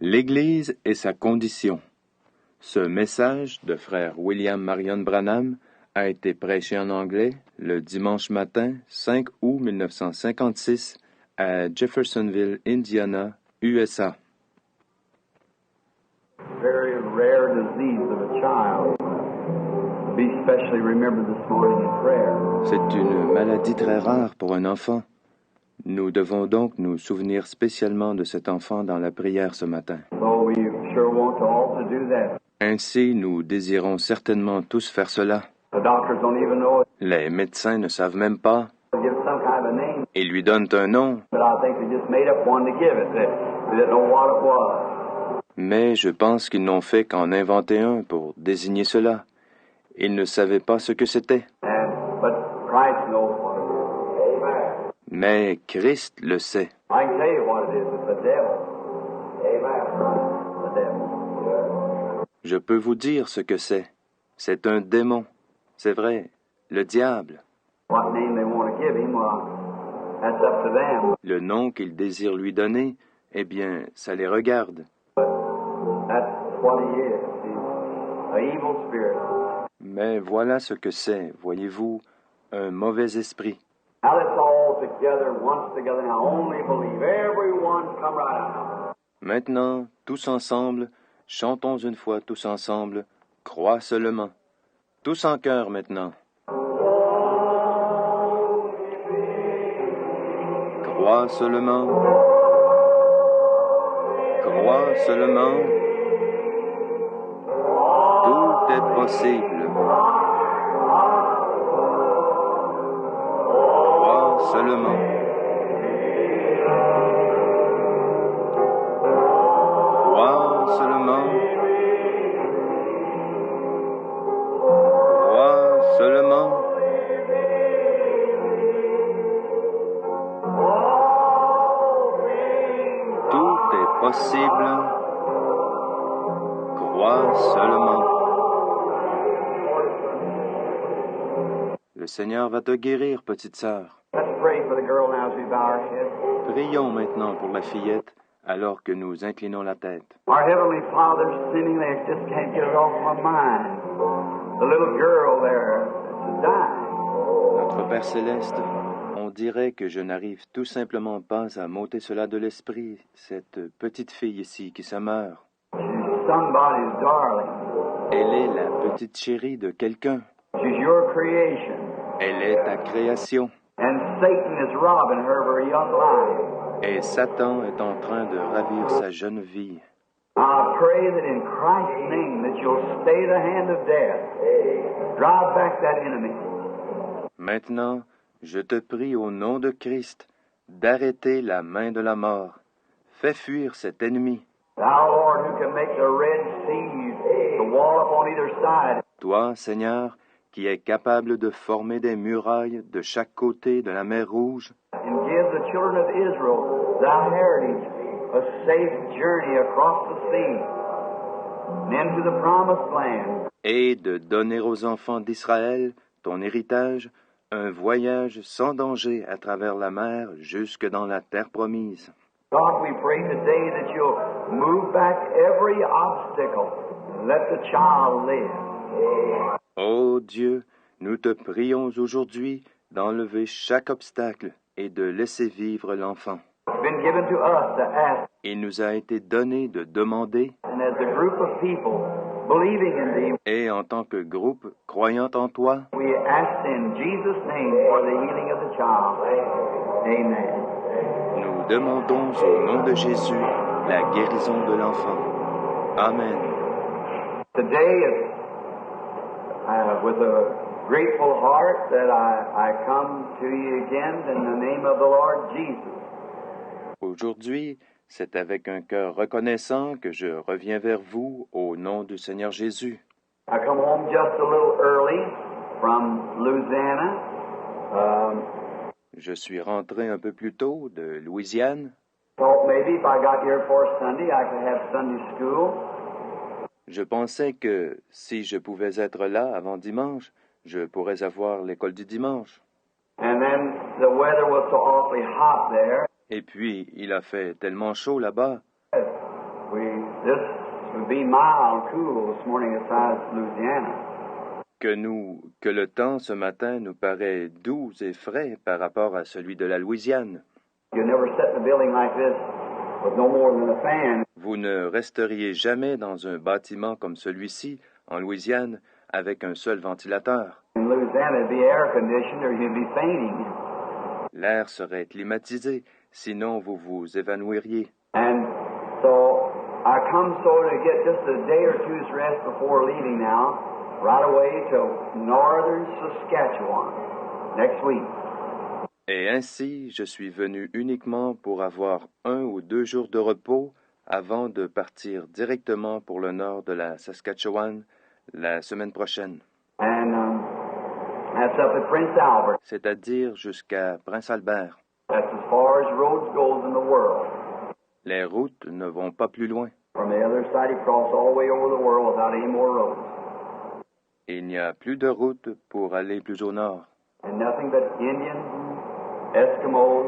L'Église et sa condition. Ce message de frère William Marion Branham a été prêché en anglais le dimanche matin 5 août 1956 à Jeffersonville, Indiana, USA. Very rare disease of a child to be specially remembered this morning in prayer. C'est une maladie très rare pour un enfant. Nous devons donc nous souvenir spécialement de cet enfant dans la prière ce matin. So we sure want to all to do that. Ainsi, nous désirons certainement tous faire cela. The doctors don't even know it. Les médecins ne savent même pas. They give it some kind of a name, Ils lui donnent un nom, but I think they just made up one to give it. They didn't know what it was. mais je pense qu'ils n'ont fait qu'en inventer un pour désigner cela. Ils ne savaient pas ce que c'était. But Christ knows what it is. Amen. Mais Christ le sait. I can tell you what it is. It's the devil. Amen. The devil. Je peux vous dire ce que c'est. C'est un démon. C'est vrai, le diable. What name they want to give him, that's up to them. Le nom qu'ils désirent lui donner, eh bien, ça les regarde. That's what he is. He's an evil spirit. Mais voilà ce que c'est, voyez-vous, un mauvais esprit. Now let's all together, once together, now only believe. Everyone come right out. Maintenant, tous ensemble, chantons une fois tous ensemble, crois seulement. Tous en chœur maintenant. Crois seulement. Crois seulement. Tout est possible. Crois seulement. Crois seulement. Crois seulement. Tout est possible. Crois seulement. Le Seigneur va te guérir, petite sœur. Let's pray for the girl now as we bow our heads. Prions maintenant pour la fillette alors que nous inclinons la tête. Our Heavenly Father, seemingly I just can't get it off my mind. The little girl there that's dying. Notre Père céleste, on dirait que je n'arrive tout simplement pas à m'ôter cela de l'esprit, cette petite fille ici qui se meurt. She's somebody's darling. Elle est la petite chérie de quelqu'un. She's your creation. Elle est ta création. And Satan is robbing her of her young life. Et Satan est en train de ravir sa jeune vie. I pray that in Christ's name that you'll stay the hand of death. Drive back that enemy. Maintenant, je te prie au nom de Christ d'arrêter la main de la mort. Fais fuir cet ennemi. Thou, Lord, who can make the Red Sea to wall up on either side. Toi, Seigneur, qui es capable de former des murailles de chaque côté de la mer Rouge, And give the children of Israel thy heritage, a safe journey across the sea and into the promised land. et de donner aux enfants d'Israël, ton héritage, un voyage sans danger à travers la mer jusque dans la terre promise. God, we pray today that you'll move back every obstacle and let the child live. Ô Dieu, nous te prions aujourd'hui d'enlever chaque obstacle et de laisser vivre l'enfant. It's been given to us to ask, Il nous a été donné de demander, and as a group of people believing in thee, et en tant que groupe croyant en toi, we ask in Jesus' name for the healing of the child. Amen. nous demandons au nom de Jésus la guérison de l'enfant. Amen. Today is with a grateful heart that I come to you again in the name of the Lord Jesus. Aujourd'hui, c'est avec un cœur reconnaissant que je reviens vers vous au nom du Seigneur Jésus. I come home just a little early from Louisiana. Je suis rentré un peu plus tôt de Louisiane. Thought maybe if I got here for Sunday, I could have Sunday school. Je pensais que si je pouvais être là avant dimanche, je pourrais avoir l'école du dimanche. And then the weather was so awfully hot there. Et puis, il a fait tellement chaud là-bas. This would be mild, cool this morning as far as Louisiana. Que le temps ce matin nous paraît doux et frais par rapport à celui de la Louisiane. You never sit in a building like this with no more than a fan. Vous ne resteriez jamais dans un bâtiment comme celui-ci, en Louisiane, avec un seul ventilateur. In Louisiana, it'd be air conditioned or you'd be fainting. L'air serait climatisé, sinon vous vous évanouiriez. And so I come to get just a day or two's rest before leaving now, right away to northern Saskatchewan next week. Et ainsi, je suis venu uniquement pour avoir 1 ou 2 jours de repos avant de partir directement pour le nord de la Saskatchewan la semaine prochaine. And that's up at Prince Albert. C'est-à-dire jusqu'à Prince Albert. That's as far as roads goes in the world. Les routes ne vont pas plus loin. From the other side, you cross all the way over the world without any more roads. Il n'y a plus de route pour aller plus au nord. And nothing but Indians, Eskimos,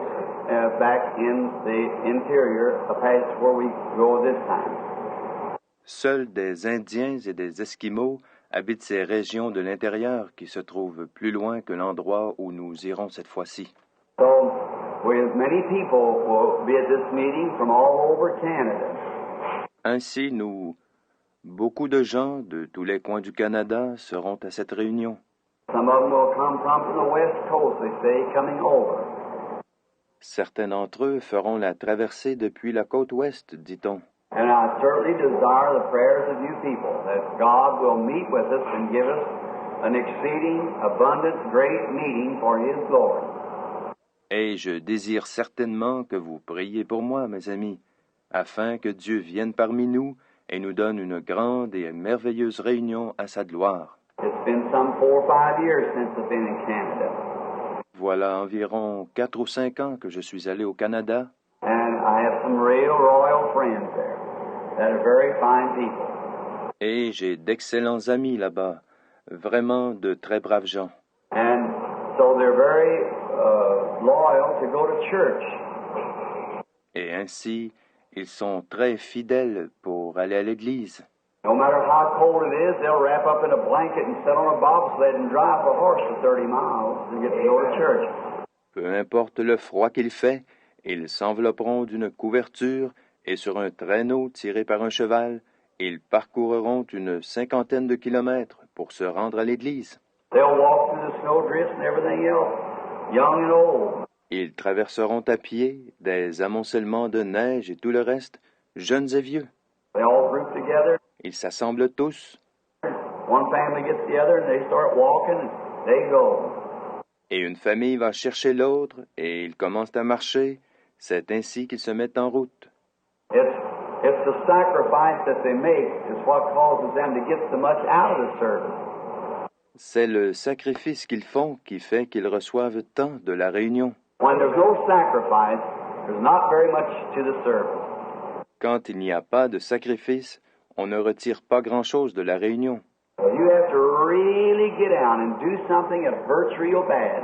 back in the interior, past where we go this time. Seuls des Indiens et des Esquimaux habitent ces régions de l'intérieur qui se trouvent plus loin que l'endroit où nous irons cette fois-ci. So, with many people will be at this meeting from all over Canada. Ainsi, beaucoup de gens de tous les coins du Canada seront à cette réunion. Some of them will come from the west coast, they say, coming over. Certains d'entre eux feront la traversée depuis la côte ouest, dit-on. And I certainly desire the prayers of you people, that God will meet with us and give us an exceeding, abundant, great meeting for His glory. Et je désire certainement que vous priez pour moi, mes amis, afin que Dieu vienne parmi nous et nous donne une grande et merveilleuse réunion à sa gloire. It's been some 4 or 5 years since I've been in Canada. Voilà environ 4 ou 5 ans que je suis allé au Canada. And I have some real royal friends there that are very fine people. Et j'ai d'excellents amis là-bas, vraiment de très braves gens. And so they're very loyal to go to church. Et ainsi, ils sont très fidèles pour aller à l'église. No matter how cold it is, they'll wrap up in a blanket and sit on a bobsled and drive a horse for 30 miles to get to go to church. Peu importe le froid qu'il fait, ils s'envelopperont d'une couverture et sur un traîneau tiré par un cheval, ils parcourront une 50aine de kilomètres pour se rendre à l'église. They'll walk through the snowdrifts and everything else, young and old. Ils traverseront à pied des amoncellements de neige et tout le reste, jeunes et vieux. They all group together. Ils s'assemblent tous. One family gets together and they start walking and they go. Et une famille va chercher l'autre et ils commencent à marcher. C'est ainsi qu'ils se mettent en route. It's the sacrifice that they make is what causes them to get so much out of the service. C'est le sacrifice qu'ils font qui fait qu'ils reçoivent tant de la réunion. When there's no sacrifice, there's not very much to the service. Quand il n'y a pas de sacrifice, on ne retire pas grand-chose de la réunion. So you have to really get down and do something that hurts real bad.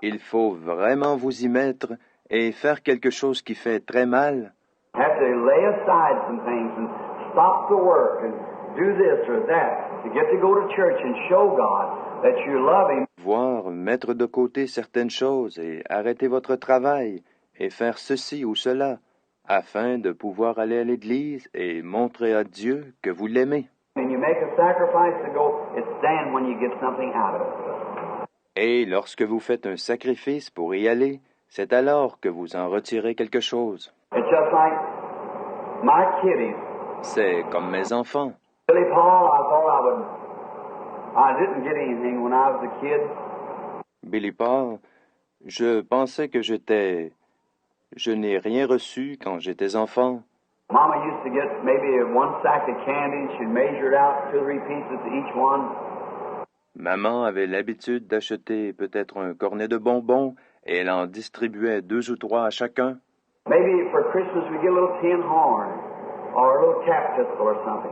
Il faut vraiment vous y mettre et faire quelque chose qui fait très mal. You have to lay aside some things and stop the work and do this or that to get to go to church and show God that you love Him. Voir mettre de côté certaines choses et arrêter votre travail et faire ceci ou cela afin de pouvoir aller à l'église et montrer à Dieu que vous l'aimez. And you make a sacrifice to go, it's then when you get something out of it. Et lorsque vous faites un sacrifice pour y aller, c'est alors que vous en retirez quelque chose. It's just like my kiddies. C'est comme mes enfants. Billy Paul, I didn't get anything when I was a kid. Billy Paul, je pensais que je n'ai rien reçu quand j'étais enfant. Mama used to get maybe 1 sack of candy and she'd measure it out 2 or 3 pieces to each one. Maman avait l'habitude d'acheter peut-être un cornet de bonbons et elle en distribuait 2 ou 3 à chacun. Maybe for Christmas we get a little tin horn or a little cap pistol or something.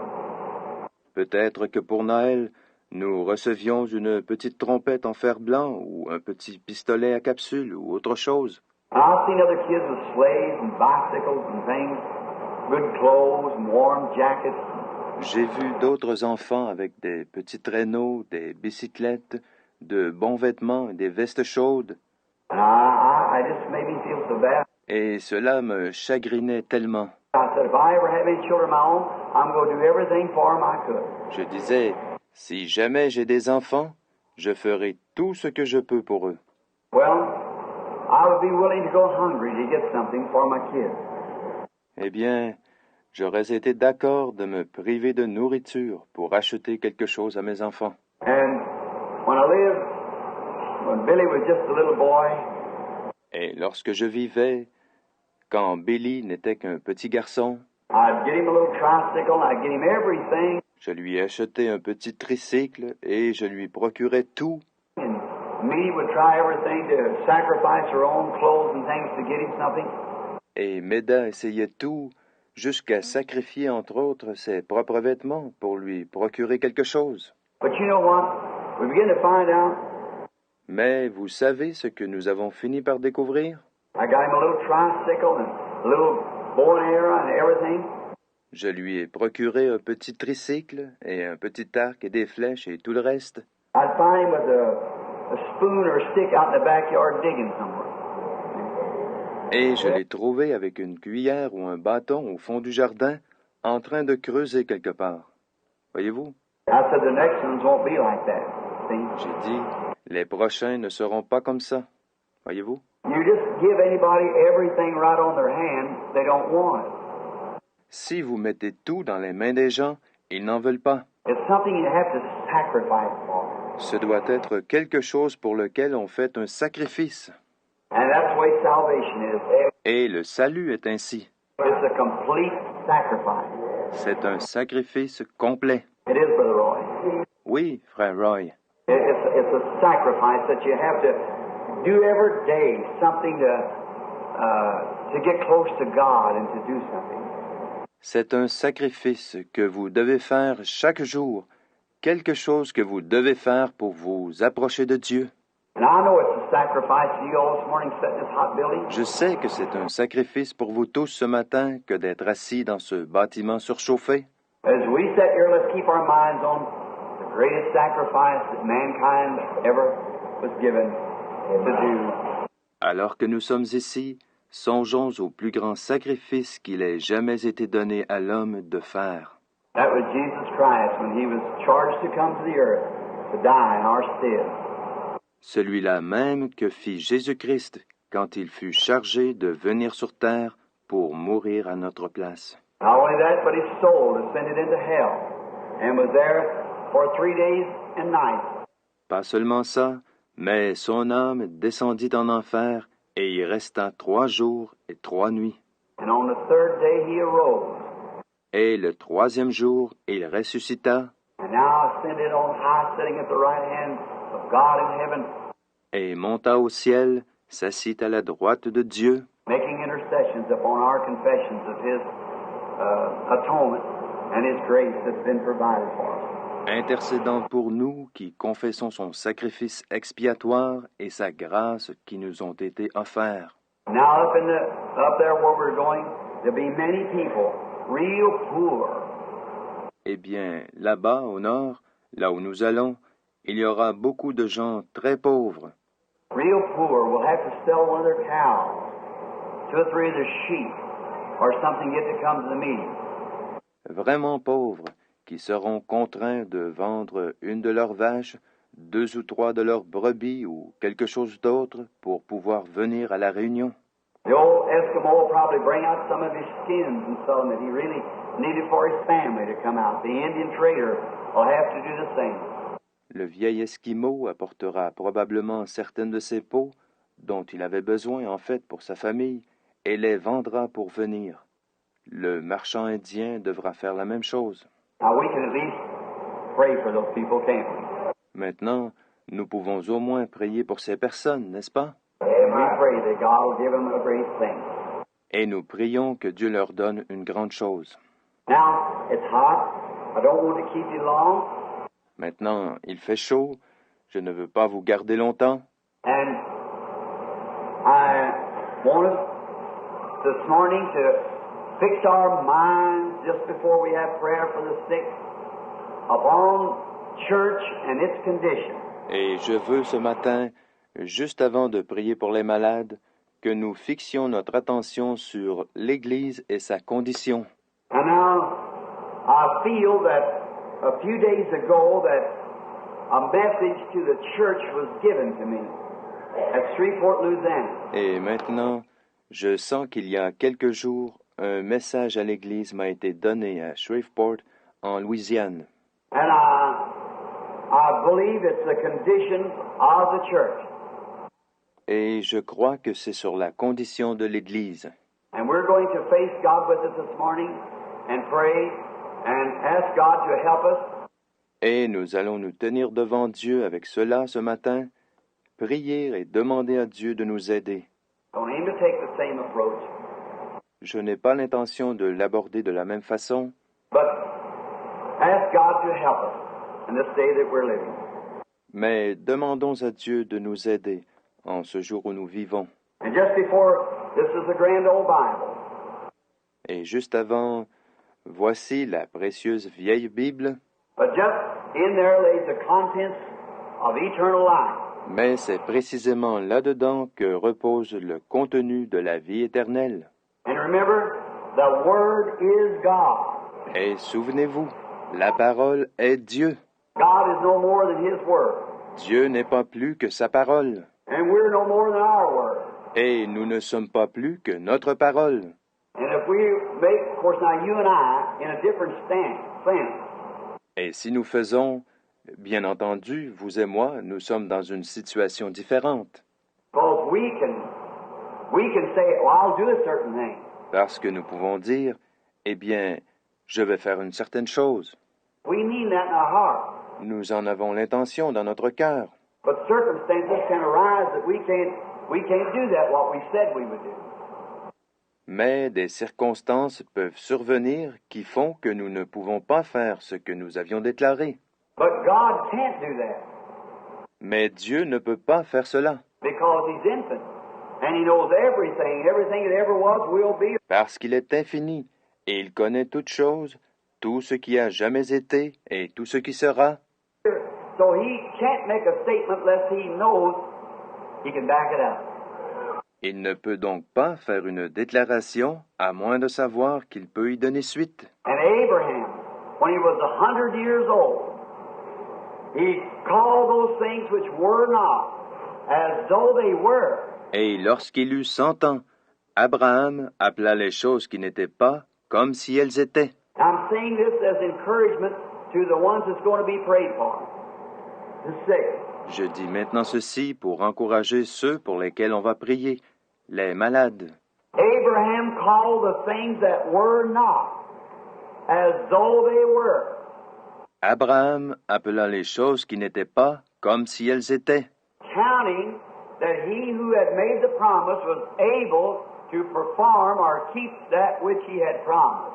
Peut-être que pour Noël, nous recevions une petite trompette en fer blanc ou un petit pistolet à capsule ou autre chose. And I've seen other kids with sleighs and bicycles and things. good clothes and warm jackets. J'ai vu d'autres enfants avec des petits traîneaux, des bicyclettes, de bons vêtements et des vestes chaudes. And I just made me feel so bad. Et cela me chagrinait tellement. I said, if I ever have any children of my own, I'm going to do everything for them I could. Je disais, si jamais j'ai des enfants, je ferai tout ce que je peux pour eux. Well, I would be willing to go hungry to get something for my kids. Eh bien, j'aurais été d'accord de me priver de nourriture pour acheter quelque chose à mes enfants. And when Billy was just a little boy, Et lorsque je vivais, quand Billy n'était qu'un petit garçon, I'd get him a little tricycle, and I'd get him everything, je lui achetais un petit tricycle et je lui procurais tout. and me would try everything to sacrifice her own clothes and things to get him something. Et Méda essayait tout, jusqu'à sacrifier entre autres ses propres vêtements pour lui procurer quelque chose. But you know what? We begin to find out. Mais vous savez ce que nous avons fini par découvrir? I got him a little tricycle and a little bow and arrow and everything. Je lui ai procuré un petit tricycle et un petit arc et des flèches et tout le reste. I'd find him with a spoon or a stick out in the backyard digging somewhere. Et je l'ai trouvé avec une cuillère ou un bâton au fond du jardin, en train de creuser quelque part. Voyez-vous? I said the next ones won't be like that. See? J'ai dit, les prochains ne seront pas comme ça. Voyez-vous? You just give anybody everything right on their hand, they don't want it. Si vous mettez tout dans les mains des gens, ils n'en veulent pas. It's something you have to sacrifice for. Ce doit être quelque chose pour lequel on fait un sacrifice. And that's the way salvation is. Et le salut est ainsi. It's a complete sacrifice. C'est un sacrifice complet. It is, Brother Roy. Oui, frère Roy. It's a sacrifice that you have to do every day, something to get close to God and to do something. C'est un sacrifice que vous devez faire chaque jour, quelque chose que vous devez faire pour vous approcher de Dieu. And I know it's a sacrifice to you all this morning sitting in this hot building. Je sais que c'est un sacrifice pour vous tous ce matin que d'être assis dans ce bâtiment surchauffé. As we sit here, let's keep our minds on the greatest sacrifice that mankind ever was given to do. Alors que nous sommes ici, songeons au plus grand sacrifice qu'il ait jamais été donné à l'homme de faire. That was Jesus Christ when he was charged to come to the earth to die in our stead. Celui-là même que fit Jésus-Christ quand il fut chargé de venir sur terre pour mourir à notre place. Not only that, but his soul descended into hell and was there for 3 days and nights. Pas seulement ça, mais son âme descendit en enfer et y resta 3 jours et 3 nuits. And on the third day he arose, Et le 3e jour, il ressuscita and now ascended on high, sitting at the right hand of God in heaven, et monta au ciel, s'assit à la droite de Dieu, making intercessions upon our confessions of his atonement and his grace that's been provided for us. intercédant pour nous qui confessons son sacrifice expiatoire et sa grâce qui nous ont été offerts. Now up there where we're going, there'll be many people, real poor. Eh bien, là-bas, au nord, là où nous allons, il y aura beaucoup de gens très pauvres, Real poor will have to sell one of their cows, 2 or 3 of their sheep, or something yet to come to the meeting. vraiment pauvres, qui seront contraints de vendre une de leurs vaches, 2 ou 3 de leurs brebis ou quelque chose d'autre pour pouvoir venir à la réunion. The old Eskimo will probably bring out some of his skins and sell them that he really needed for his family to come out. The Indian trader will have to do the same. Le vieil Esquimau apportera probablement certaines de ses peaux, dont il avait besoin en fait pour sa famille, et les vendra pour venir. Le marchand indien devra faire la même chose. Now we can at least pray for those people, can't we? Maintenant, nous pouvons au moins prier pour ces personnes, n'est-ce pas? And we pray that God will give them a great thing. Et nous prions que Dieu leur donne une grande chose. Now, it's hot. I don't want to keep you long. Maintenant, il fait chaud, je ne veux pas vous garder longtemps, And I want us this morning to fix our minds just before we have prayer for the sick upon church and its condition. Et je veux ce matin, juste avant de prier pour les malades, que nous fixions notre attention sur l'Église et sa condition. And now, I feel that a few days ago that a message to the church was given to me at Shreveport, Louisiana. Et maintenant, je sens qu'il y a quelques jours, un message à l'Église m'a été donné à Shreveport, en Louisiane. And I believe it's the conditions of the church. Et je crois que c'est sur la condition de l'Église. And we're going to face God with us this morning and pray and ask God to help us. Et nous allons nous tenir devant Dieu avec cela ce matin, prier et demander à Dieu de nous aider. Don't aim to take the same approach, Je n'ai pas l'intention de l'aborder de la même façon, but ask God to help us in this day that we're living. mais demandons à Dieu de nous aider en ce jour où nous vivons. And just before, this is the grand old Bible. Et juste avant, voici la précieuse vieille Bible, But just in there lays the contents of eternal life. mais c'est précisément là-dedans que repose le contenu de la vie éternelle. And remember, the Word is God. Et souvenez-vous, la parole est Dieu. God is no more than His Word. Dieu n'est pas plus que sa parole. And we're no more than our Word. Et nous ne sommes pas plus que notre parole. And if we make, of course, now you and I, in a different sense, Et si nous faisons, bien entendu, vous et moi, nous sommes dans une situation différente. because we can say, well, I'll do a certain thing. Parce que nous pouvons dire, eh bien, je vais faire une certaine chose. We mean that in our heart. Nous en avons l'intention dans notre cœur. But circumstances can arise that we can't do that, what we said we would do. Mais des circonstances peuvent survenir qui font que nous ne pouvons pas faire ce que nous avions déclaré. But God can't do that Mais Dieu ne peut pas faire cela, because He's infinite. And He knows everything that ever was, will be. parce qu'il est infini, et il connaît toutes choses, tout ce qui a jamais été et tout ce qui sera. So He can't make a statement unless He knows He can back it up. Il ne peut donc pas faire une déclaration à moins de savoir qu'il peut y donner suite. And Abraham, when he was 100 years old, he called those things which were not as though they were. Et lorsqu'il eut 100 ans, Abraham appela les choses qui n'étaient pas comme si elles étaient. I'm saying this as encouragement to the ones that's going to be prayed for, the sick. Je dis maintenant ceci pour encourager ceux pour lesquels on va prier, les malades. Abraham called the things that were not as though they were. Abraham appela les choses qui n'étaient pas comme si elles étaient, Counting that he who had made the promise was able to perform or keep that which he had promised.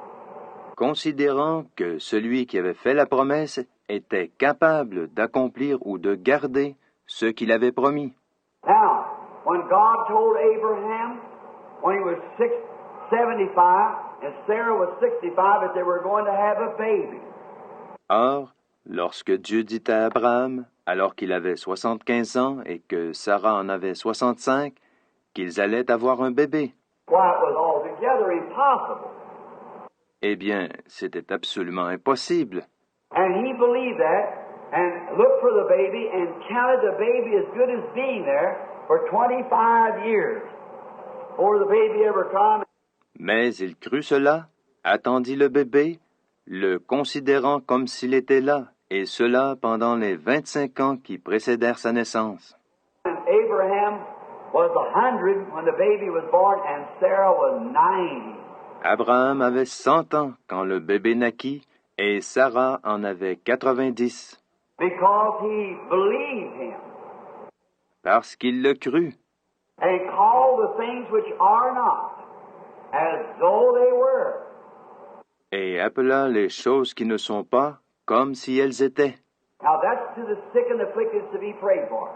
considérant que celui qui avait fait la promesse était capable d'accomplir ou de garder ce qu'il avait promis. Now, when God told Abraham, when he was 75 and Sarah was 65, that they were going to have a baby, Or, lorsque Dieu dit à Abraham, alors qu'il avait 75 ans et que Sarah en avait 65, qu'ils allaient avoir un bébé, why, it was altogether impossible. eh bien, c'était absolument impossible. And he believed that and looked for the baby and counted the baby as good as being there for 25 years before the baby ever come. Mais il crut cela, attendit le bébé, le considérant comme s'il était là, et cela pendant les 25 ans qui précédèrent sa naissance. And Abraham was 100 when the baby was born and Sarah was 90. Abraham avait 100 ans quand le bébé naquit, et Sarah en avait 90, Because he believed him parce qu'il le crut, and called the things which are not as though they were. et appela les choses qui ne sont pas comme si elles étaient. Now that's to the sick and afflicted to be prayed for.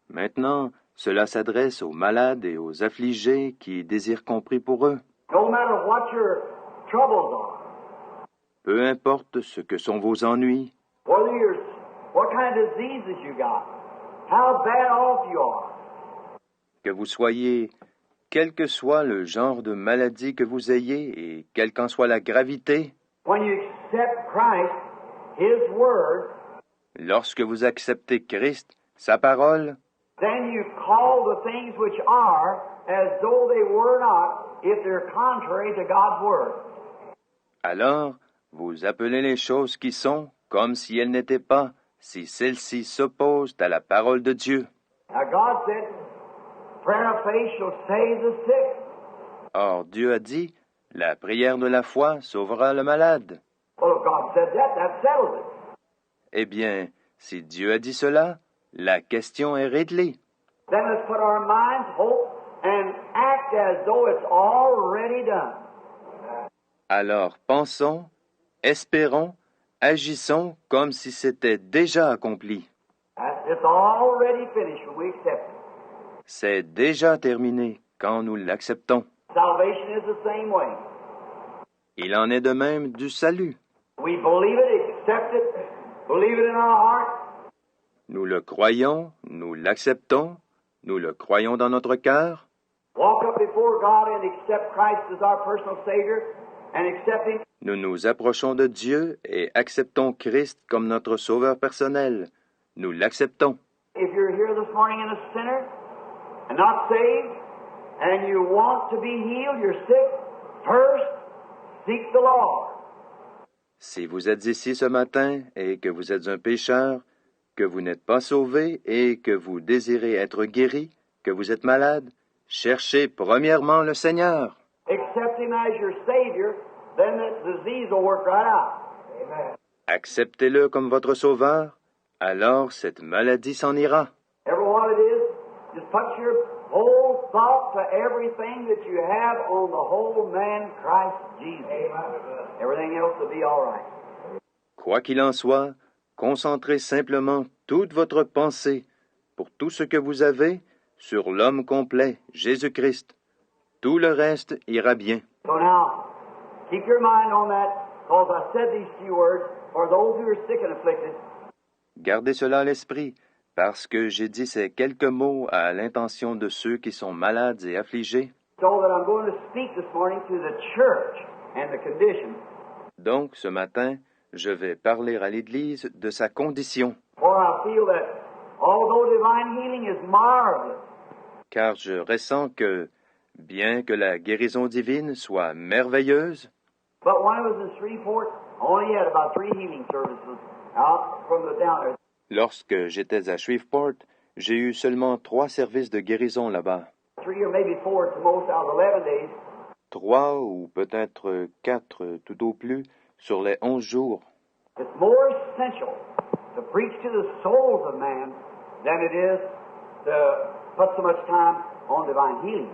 Maintenant, cela s'adresse aux malades et aux affligés qui désirent qu'on prie pour eux. No matter what your troubles are, Peu importe ce que sont vos ennuis, what kind of diseases you got, how bad off you are. que vous soyez, quel que soit le genre de maladie que vous ayez et quelle qu'en soit la gravité, When you accept Christ, His Word, lorsque vous acceptez Christ, sa parole, then you call the things which are as though they were not, if they're contrary to God's Word. alors vous appelez les choses qui sont comme si elles n'étaient pas, si celles-ci s'opposent à la parole de Dieu. Now God said, prayer of faith shall save the sick. Or, Dieu a dit, la prière de la foi sauvera le malade. Well, if God said that, that settles it. Eh bien, si Dieu a dit cela, la question est réglée. Then let's put our minds, hope, and act as though it's already done. Alors pensons, espérons, agissons comme si c'était déjà accompli. It's already finished when we accept it. C'est déjà terminé quand nous l'acceptons. Salvation is the same way. Il en est de même du salut. We believe it, accept it, believe it in our heart. Nous le croyons, nous l'acceptons, nous le croyons dans notre cœur. Walk up before God and accept Christ as our personal Savior and accept Him. Nous nous approchons de Dieu et acceptons Christ comme notre sauveur personnel. Nous l'acceptons. If you're here this morning and a sinner and not saved and you want to be healed, you're sick, first seek the Lord. Si vous êtes ici ce matin et que vous êtes un pécheur, que vous n'êtes pas sauvé et que vous désirez être guéri, que vous êtes malade, cherchez premièrement le Seigneur. Accept Him as your Savior, then that disease will work right out. Amen. Acceptez-le comme votre sauveur, alors cette maladie s'en ira. Ever what it is, just put your whole thought to everything that you have on the whole man, Christ Jesus. Amen. Everything else will be all right. Quoi qu'il en soit, concentrez simplement toute votre pensée pour tout ce que vous avez sur l'homme complet, Jésus-Christ. Tout le reste ira bien. So now, keep your mind on that, because I said these few words for those who are sick and afflicted. Gardez cela à l'esprit, parce que j'ai dit ces quelques mots à l'intention de ceux qui sont malades et affligés. So that I'm going to speak this morning to the church and the condition. Donc, ce matin, je vais parler à l'Église de sa condition, For I feel that although divine healing is marvelous, car je ressens que, bien que la guérison divine soit merveilleuse, but when I was in Shreveport, I only had about 3 healing services out from the down there. lorsque j'étais à Shreveport, j'ai eu seulement 3 services de guérison là-bas. 3 or maybe 4 at the most out of 11 days. 3 ou peut-être 4 tout au plus sur les 11 jours. It's more essential to preach to the souls of man than it is to put so much time on divine healing.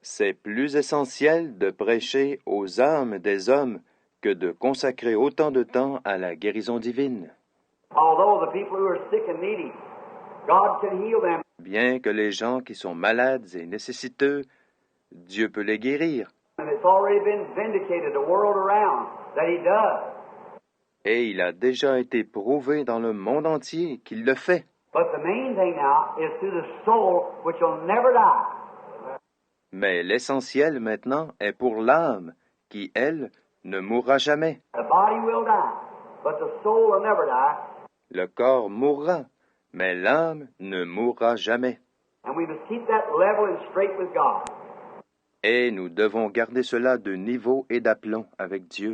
C'est plus essentiel de prêcher aux âmes des hommes que de consacrer autant de temps à la guérison divine. Although the people who are sick and needy, God can heal them. Bien que les gens qui sont malades et nécessiteux, Dieu peut les guérir. And it's already been vindicated the world around that He does. Et il a déjà été prouvé dans le monde entier qu'il le fait. But the main thing now is to the soul which will never die. Mais l'essentiel maintenant est pour l'âme qui, elle, ne mourra jamais. The body will die, but the soul will never die. Le corps mourra, mais l'âme ne mourra jamais. And we must keep that level and straight with God. Et nous devons garder cela de niveau et d'aplomb avec Dieu.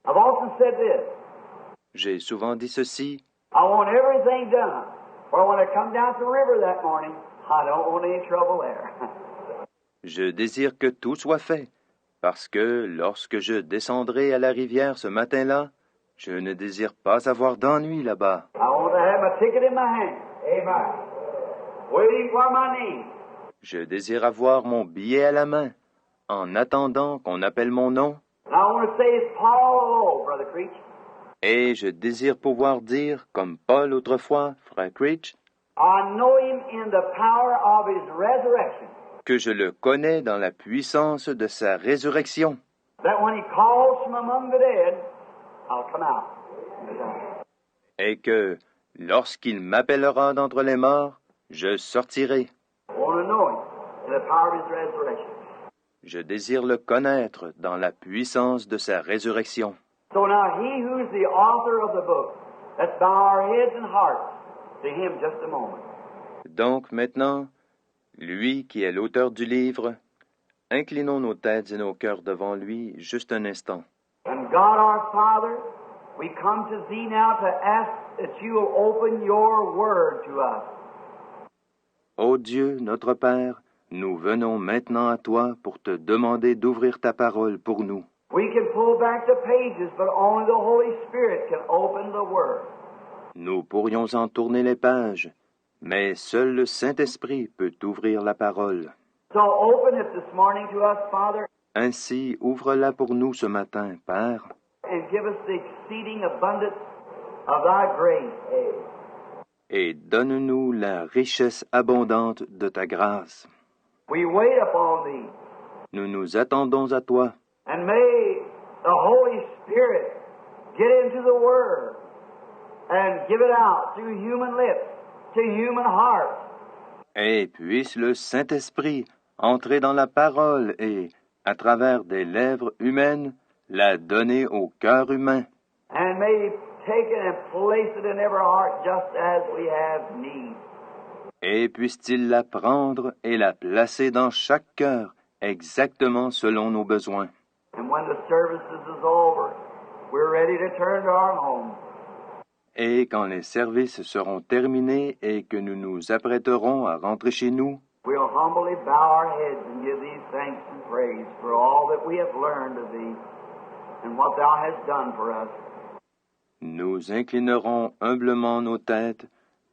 I've often said this. J'ai souvent dit ceci, I want everything done. For when I come down to the river that morning, I don't want any trouble there. je désire que tout soit fait, parce que lorsque je descendrai à la rivière ce matin-là, je ne désire pas avoir d'ennui là-bas. I want to have my ticket in my hand. Amen. Waiting for my name. Je désire avoir mon billet à la main, en attendant qu'on appelle mon nom, And I want to say it's Paul, Brother Creech. et je désire pouvoir dire, comme Paul autrefois, frère Creech, I know him in the power of his resurrection. que je le connais dans la puissance de sa résurrection, that when he calls from among the dead, I'll come out. et que, lorsqu'il m'appellera d'entre les morts, je sortirai. I want to know him in the power of his resurrection. Je désire le connaître dans la puissance de sa résurrection. So now he who's the author of the book, let's bow our heads and hearts to him just a moment. Donc maintenant, lui qui est l'auteur du livre, inclinons nos têtes et nos cœurs devant lui juste un instant. And God our Father, we come to thee now to ask that you will open your word to us. Ô Dieu, notre Père, nous venons maintenant à toi pour te demander d'ouvrir ta parole pour nous. We can pull back the pages, but only the Holy Spirit can open the word. Nous pourrions en tourner les pages, mais seul le Saint-Esprit peut ouvrir la parole. So open it this morning to us, Father, Ainsi, ouvre-la pour nous ce matin, Père, and give us the exceeding abundance of thy grace. et donne-nous la richesse abondante de ta grâce. We wait upon thee, Nous nous attendons à toi, and may the Holy Spirit get into the word and give it out through human lips to human hearts. et puisse le Saint-Esprit entrer dans la parole et, à travers des lèvres humaines, la donner au cœur humain. And may he take it and place it in every heart just as we have need. Et puisse-t-il la prendre et la placer dans chaque cœur, exactement selon nos besoins. And when the services is over, we're ready to turn to our home. Et quand les services seront terminés et que nous nous apprêterons à rentrer chez nous, We'll humbly bow our heads and give thee thanks and praise for all that we have learned of thee and what thou hast done for us. nous inclinerons humblement nos têtes,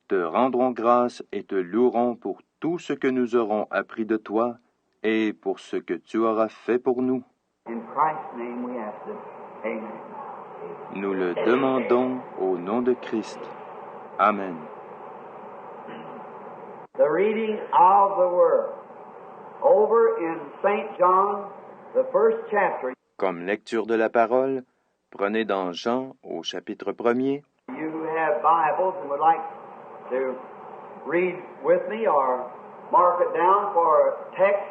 te rendrons grâce et te louerons pour tout ce que nous aurons appris de toi et pour ce que tu auras fait pour nous. In Christ's name we ask it. Amen. Nous le demandons au nom de Christ. Amen. The reading of the Word. Over in St. John, the first chapter, Comme lecture de la parole, prenez dans Jean au chapitre 1er. you who have Bibles and would like to read with me or mark it down for a text,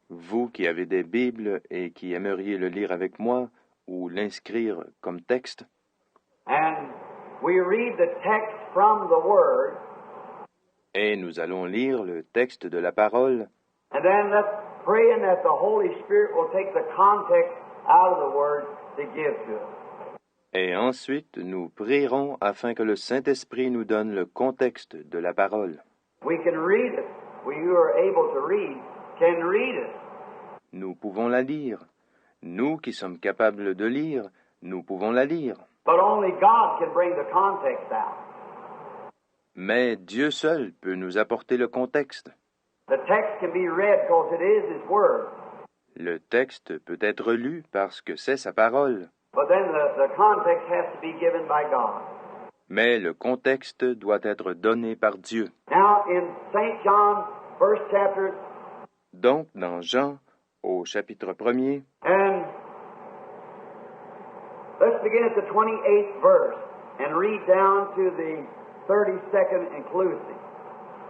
Vous qui avez des Bibles et qui aimeriez le lire avec moi ou l'inscrire comme texte, and we read the text from the Word, et nous allons lire le texte de la parole, and then let's pray that the Holy Spirit will take the context out of the Word to give to us. et ensuite nous prierons afin que le Saint-Esprit nous donne le contexte de la parole. We can read it. We who are able to read can read it. Nous pouvons la lire. Nous qui sommes capables de lire, nous pouvons la lire. But only God can bring the context out. Mais Dieu seul peut nous apporter le contexte. The text can be read because it is His Word. Le texte peut être lu parce que c'est sa parole. But then the context has to be given by God. Mais le contexte doit être donné par Dieu. Now in St. John, first chapter, Donc, dans Jean, au chapitre 1er, and let's begin at the 28th verse and read down to the 32nd inclusive.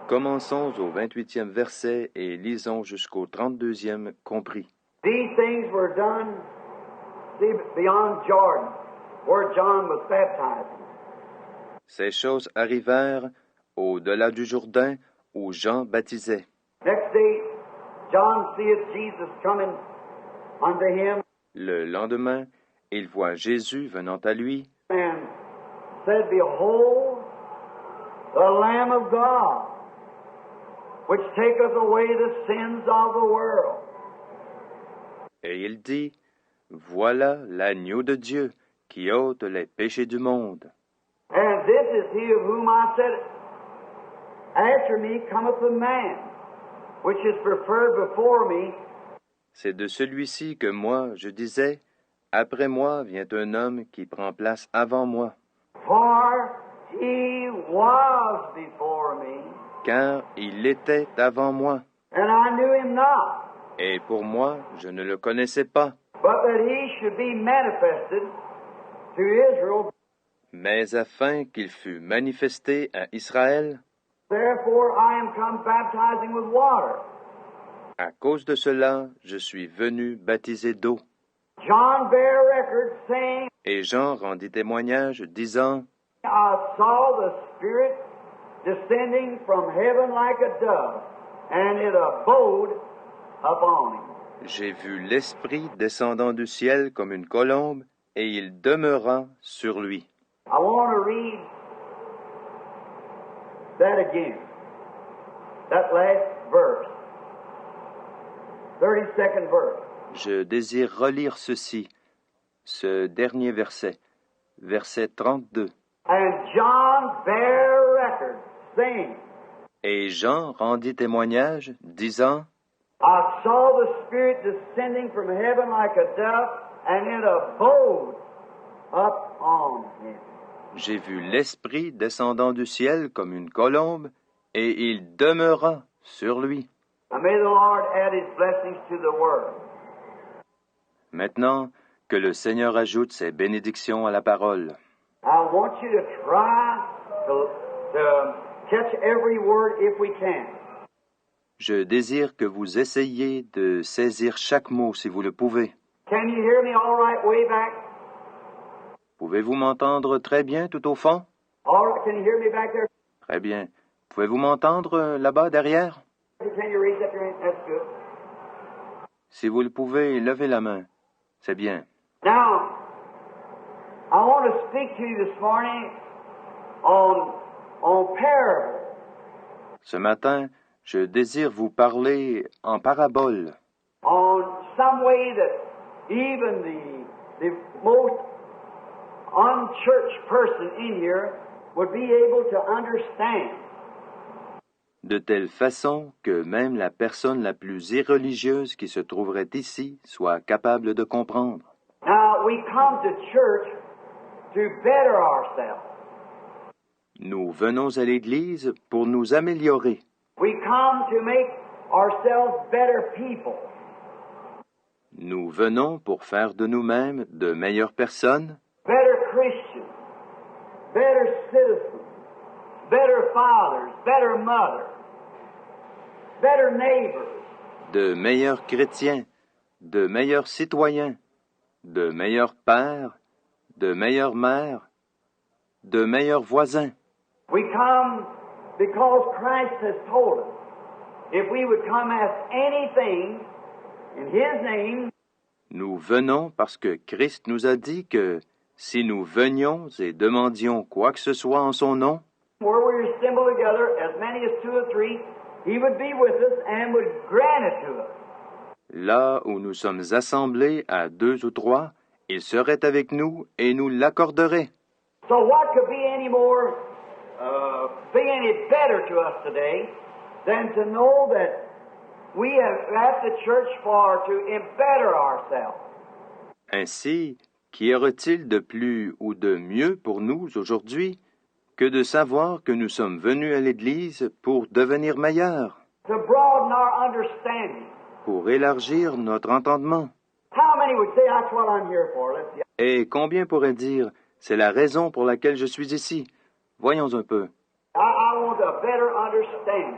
commençons au 28e verset et lisons jusqu'au 32e compris. These things were done, see, beyond Jordan, where John was baptizing. Ces choses arrivèrent au-delà du Jourdain où Jean baptisait. Next day, John seeth Jesus coming unto him, Le lendemain, il voit Jésus venant à lui and said, Behold, the Lamb of God, which taketh away the sins of the world. et il dit, voilà l'agneau de Dieu qui ôte les péchés du monde. And this is he of whom I said, After me cometh a man, which is preferred before me, C'est de celui-ci que moi, je disais, après moi vient un homme qui prend place avant moi, for he was before me. car il était avant moi. and I knew him not, Et pour moi, je ne le connaissais pas, but that he should be manifested to Israel. mais afin qu'il fût manifesté à Israël. Therefore I am come baptizing with water. À cause de cela, je suis venu baptiser d'eau. John bare record, saying, Et Jean rendit témoignage, disant, I saw the Spirit descending from heaven like a dove, and it abode upon him. J'ai vu l'Esprit descendant du ciel comme une colombe, et il demeura sur lui. I want to read that again. That last verse. 32nd verse. Je désire relire ceci, ce dernier verset, verset 32. And John bare record, saying, Et Jean rendit témoignage, disant, I saw the Spirit descending from heaven like a dove, and it abode upon him. J'ai vu l'Esprit descendant du ciel comme une colombe, et il demeura sur lui. Now may the Lord add his blessings to the word. Maintenant, que le Seigneur ajoute ses bénédictions à la parole. I want you to try to catch every word if we can. Je désire que vous essayiez de saisir chaque mot si vous le pouvez. Can you hear me all right way back? Pouvez-vous m'entendre très bien tout au fond? All right, can you hear me back there? Très bien. Pouvez-vous m'entendre là-bas derrière? Can you raise up your hand? That's good. Si vous le pouvez, levez la main. C'est bien. Now, I want to speak to you this morning on parable. Ce matin, je désire vous parler en parabole, On some way that even the most unchurched person in here would be able to understand. de telle façon que même la personne la plus irreligieuse qui se trouverait ici soit capable de comprendre. Now, we come to church to better ourselves. Nous venons à l'Église pour nous améliorer. We come to make ourselves better people. Nous venons pour faire de nous-mêmes de meilleures personnes, Better Christians, better citizens, better fathers, better mothers, better neighbors, de meilleurs chrétiens, de meilleurs citoyens, de meilleurs pères, de meilleures mères, de meilleurs voisins. We come because Christ has told us if we would come ask anything in His name, Nous venons parce que Christ nous a dit que si nous venions et demandions quoi que ce soit en son nom, where we assemble together, as many as two or three, He would be with us and would grant it to us. là où nous sommes assemblés à 2 ou 3, il serait avec nous et nous l'accorderait. So what could be any more, be any better to us today than to know that we have at the church for to better ourselves? Ainsi, qu'y aurait-il de plus ou de mieux pour nous aujourd'hui que de savoir que nous sommes venus à l'Église pour devenir meilleurs, To broaden our understanding. pour élargir notre entendement? How many would say that's what I'm here for? Let's see. Et combien pourraient dire, c'est la raison pour laquelle je suis ici? Voyons un peu. I want a better understanding.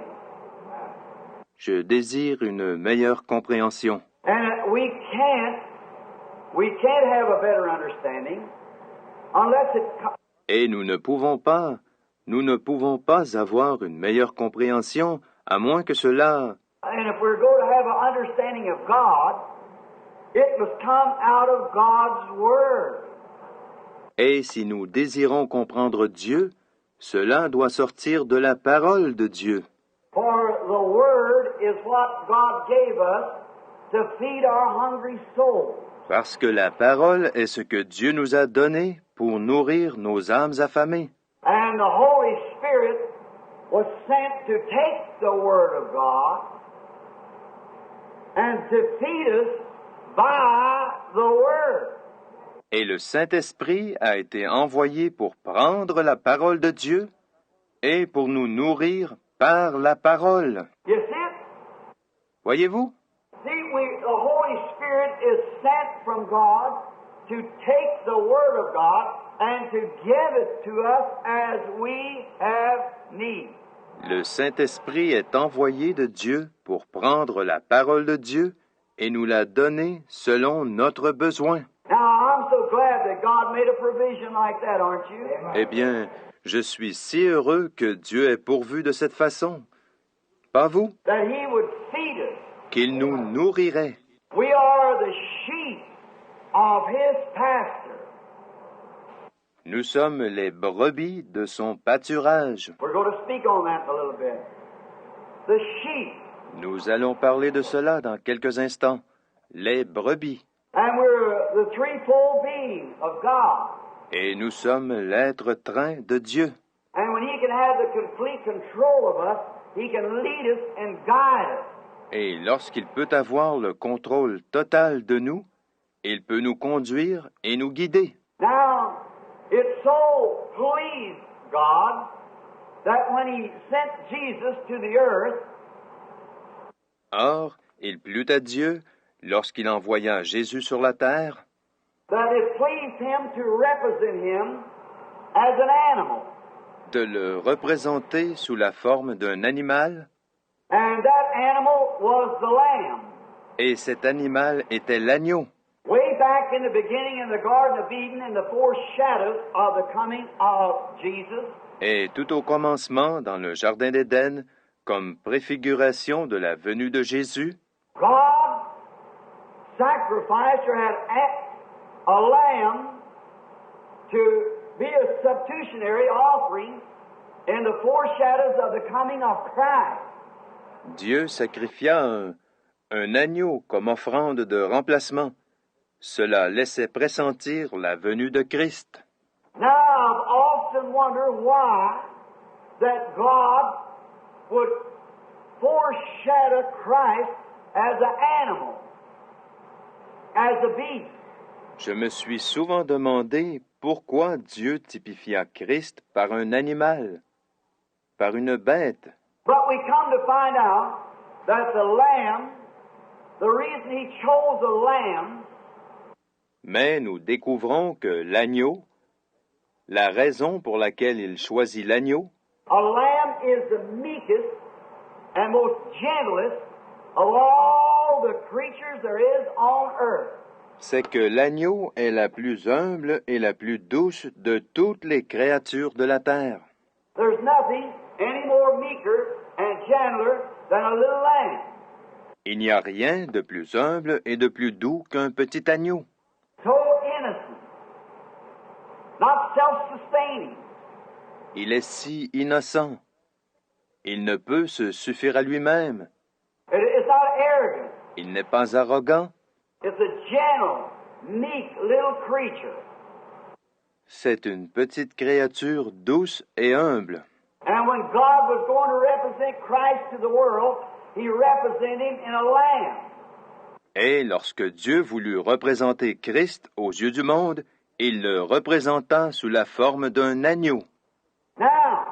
Je désire une meilleure compréhension. And we can't have a better understanding unless it Et nous ne pouvons pas avoir une meilleure compréhension à moins que cela, and if we're going to have an understanding of God, it must come out of God's Word. et si nous désirons comprendre Dieu, cela doit sortir de la parole de Dieu. For the Word is what God gave us to feed our hungry souls. Parce que la parole est ce que Dieu nous a donné pour nourrir nos âmes affamées. And the Holy Spirit was sent to take the Word of God and to feed us by the Word. Et le Saint-Esprit a été envoyé pour prendre la parole de Dieu et pour nous nourrir par la parole. You see it? Voyez-vous? See, the Holy Spirit is sent from God to take the Word of God and to give it to us as we have need. Le Saint-Esprit est envoyé de Dieu pour prendre la parole de Dieu et nous la donner selon notre besoin. Now, I'm so glad that God made a provision like that, aren't you? Eh bien, je suis si heureux que Dieu ait pourvu de cette façon. Pas vous? That He would feed us. Qu'il nous nourrirait. We are the sheep of His pasture. Nous sommes les brebis de son pâturage. We're going to speak on that in a little bit. The sheep. Nous allons parler de cela dans quelques instants. Les brebis. And we're the threefold being of God. Et nous sommes l'être train de Dieu. And when He can have the complete control of us, He can lead us and guide us. Et lorsqu'il peut avoir le contrôle total de nous, il peut nous conduire et nous guider. Now, it so pleased God that when He sent Jesus to the earth, Or, il plut à Dieu, lorsqu'il envoya Jésus sur la terre, that it pleased Him to represent Him as an animal. de le représenter sous la forme d'un animal, And that animal was the lamb. et cet animal était l'agneau. Way back in the beginning in the Garden of Eden, in the foreshadows of the coming of Jesus, Et tout au commencement, dans le Jardin d'Éden, comme préfiguration de la venue de Jésus, God sacrificed or had a lamb to be a substitutionary offering in the foreshadows of the coming of Christ. Dieu sacrifia un agneau comme offrande de remplacement. Cela laissait pressentir la venue de Christ. Now, I've often wondered why that God would foreshadow Christ as an animal, as a beast. Je me suis souvent demandé pourquoi Dieu typifia Christ par un animal, par une bête. But we come to find out that the lamb, the reason He chose a lamb, Mais nous découvrons que l'agneau, la raison pour laquelle il choisit l'agneau, a lamb is the meekest and most gentlest of all the creatures there is on earth. c'est que l'agneau est la plus humble et la plus douce de toutes les créatures de la terre. There's nothing any more meeker and gentler than a little lamb. Il n'y a rien de plus humble et de plus doux qu'un petit agneau, So innocent, not self-sustaining. Il est si innocent. Il ne peut se suffire à lui-même. It's not arrogant. Il n'est pas arrogant. It's a gentle, meek little creature. C'est une petite créature douce et humble. And when God was going to represent Christ to the world, He represented Him in a lamb. Et lorsque Dieu voulut représenter Christ aux yeux du monde, il le représenta sous la forme d'un agneau. Now,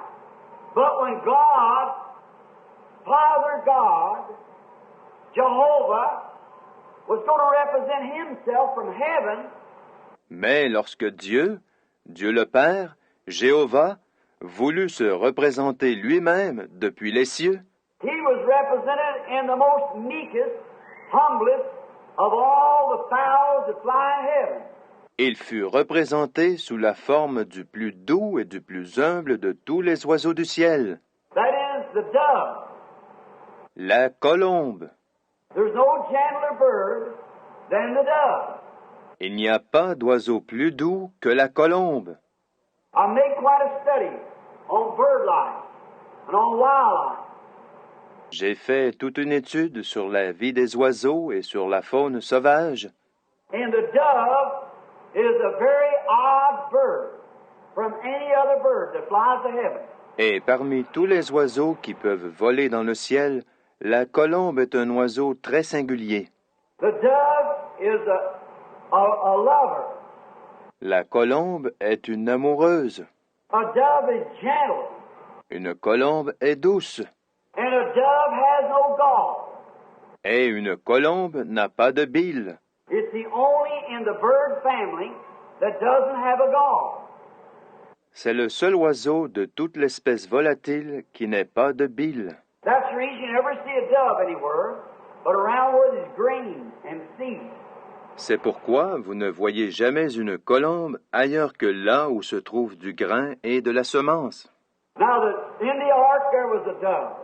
but when God, Father God, Jehovah, was going to represent Himself from heaven, Mais lorsque Dieu le Père, Jéhovah, voulut se représenter lui-même depuis les cieux, He was represented in the most meekest, humblest of all the fowls that fly in heaven. il fut représenté sous la forme du plus doux et du plus humble de tous les oiseaux du ciel, That is the dove. la colombe. There's no gentler bird than the dove. Il n'y a pas d'oiseau plus doux que la colombe. I made quite a study on bird life and on wildlife. J'ai fait toute une étude sur la vie des oiseaux et sur la faune sauvage. And the dove is a very odd bird from any other bird that flies to heaven. Et parmi tous les oiseaux qui peuvent voler dans le ciel, la colombe est un oiseau très singulier. The dove is a lover. La colombe est une amoureuse. A dove is gentle. Une colombe est douce. And a dove has no gall. Et une colombe n'a pas de bile. It's the only in the bird family that doesn't have a gall. C'est le seul oiseau de toute l'espèce volatile qui n'ait pas de bile. That's the reason you never see a dove anywhere, but around where there's grain and seed. C'est pourquoi vous ne voyez jamais une colombe ailleurs que là où se trouve du grain et de la semence. Now, in the ark there was a dove.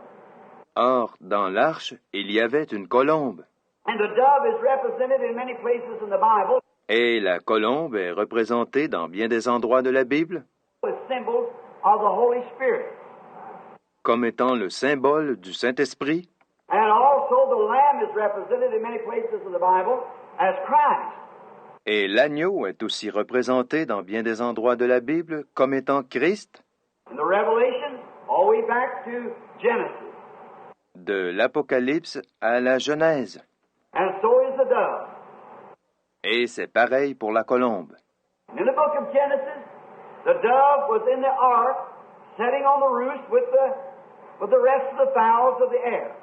Or, dans l'arche, il y avait une colombe. And the dove is represented in many places in the Bible Et la colombe est représentée dans bien des endroits de la Bible as symbols of the Holy Spirit. comme étant le symbole du Saint-Esprit. And also the lamb is represented in many places in the Bible as Christ. Et l'agneau est aussi représenté dans bien des endroits de la Bible comme étant Christ. In the Revelation, all the way back to Genesis. De l'Apocalypse à la Genèse. And so is the dove. Et c'est pareil pour la colombe. In the book of Genesis, the dove was in the ark, sitting on the roost with the rest of the fowls of the air.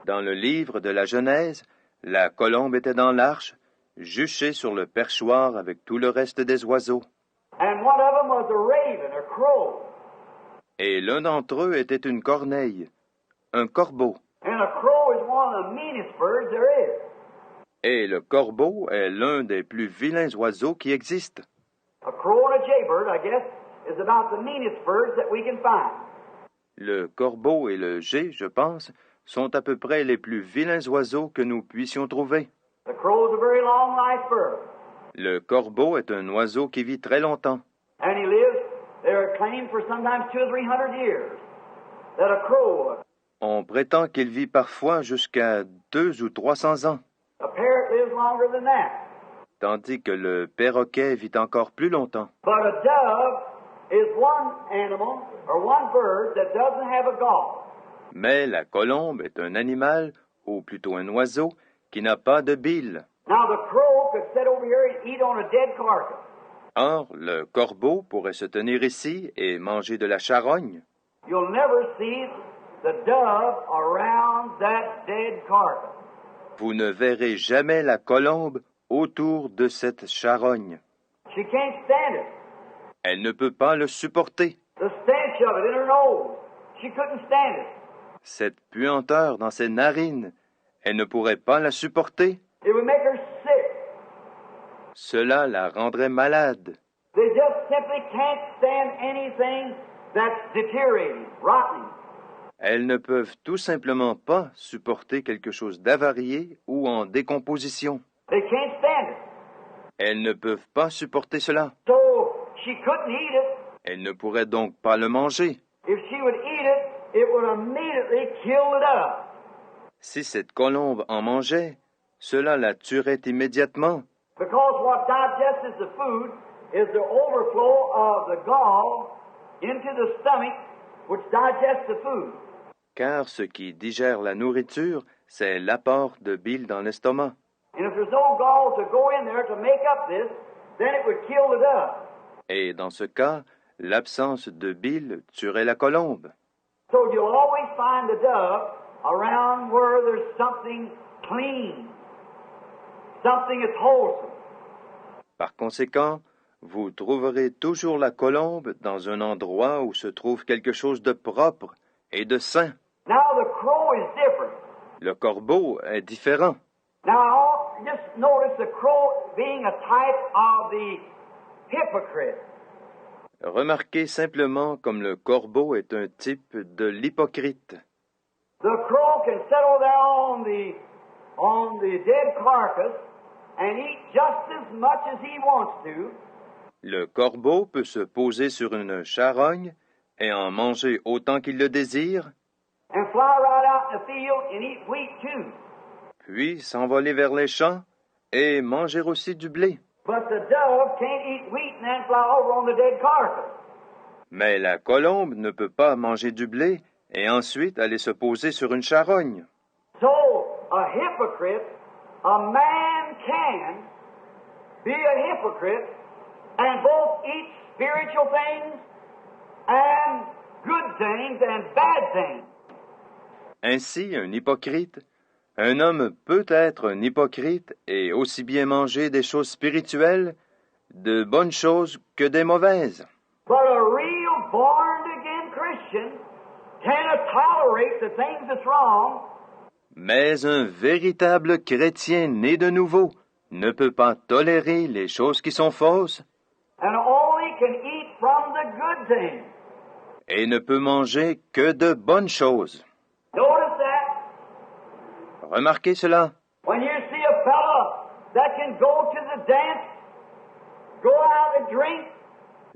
Dans le livre de la Genèse, la colombe était dans l'arche, juchée sur le perchoir avec tout le reste des oiseaux. And one of them was a raven, a crow. Et l'un d'entre eux était une corneille, un corbeau. And a crow is one of the meanest birds there is. Et le corbeau est l'un des plus vilains oiseaux qui existent. A crow and a jaybird, I guess, is about the meanest birds that we can find. Le corbeau et le geai, je pense, sont à peu près les plus vilains oiseaux que nous puissions trouver. The crow is a very long life bird. Le corbeau est un oiseau qui vit très longtemps. And he lives, they're claimed for sometimes 200 or 300 years. That a crow, On prétend qu'il vit parfois jusqu'à 200 ou 300 ans, a parrot lives longer than that. tandis que le perroquet vit encore plus longtemps. But a dove is one animal or one bird that doesn't have a gall. Mais la colombe est un animal, ou plutôt un oiseau, qui n'a pas de bile. Now the crow could sit over here and eat on a dead carcass. Or, le corbeau pourrait se tenir ici et manger de la charogne. You'll never see the dove around that dead carcass. Vous ne verrez jamais la colombe autour de cette charogne. She can't stand it. Elle ne peut pas le supporter. The stench of it in her nose. She couldn't stand it. Cette puanteur dans ses narines, elle ne pourrait pas la supporter. It would make her sick. Cela la rendrait malade. They just simply can't stand anything that's deteriorating, rotting. Elles ne peuvent tout simplement pas supporter quelque chose d'avarié ou en décomposition. They can't stand it. Elles ne peuvent pas supporter cela. So she couldn't eat it. Elles ne pourraient donc pas le manger. If she would eat it would immediately kill it up. Si cette colombe en mangeait, cela la tuerait immédiatement. Because what digests the food is the overflow of the gall into the stomach, which digests the food. Car ce qui digère la nourriture, c'est l'apport de bile dans l'estomac. And if there's no gall to go in there to make up this, then it would kill the dove. Et dans ce cas, l'absence de bile tuerait la colombe. So you'll always find the dove around where there's something clean, something that's wholesome. Par conséquent, vous trouverez toujours la colombe dans un endroit où se trouve quelque chose de propre et de sain. Now the crow is different. Le corbeau est différent. Now just notice the crow being a type of the hypocrite. Remarquez simplement comme le corbeau est un type de l'hypocrite. The crow can settle there on the dead carcass and eat just as much as he wants to. Le corbeau peut se poser sur une charogne et en manger autant qu'il le désire, And fly right out in the field and eat wheat too. puis s'envoler vers les champs et manger aussi du blé. But the dove can't eat wheat and then fly over on the dead carcass. Mais la colombe ne peut pas manger du blé et ensuite aller se poser sur une charogne. So, a hypocrite, a man can be a hypocrite and both eat spiritual things and good things and bad things. Ainsi, un hypocrite Un homme peut être un hypocrite et aussi bien manger des choses spirituelles, de bonnes choses que des mauvaises. But a real born-again Christian cannot tolerate the things that's wrong. Mais un véritable chrétien né de nouveau ne peut pas tolérer les choses qui sont fausses And only can eat from the good things. et ne peut manger que de bonnes choses. Notice that. Remarquez cela. When you see a fellow that can go to the dance, go out and drink,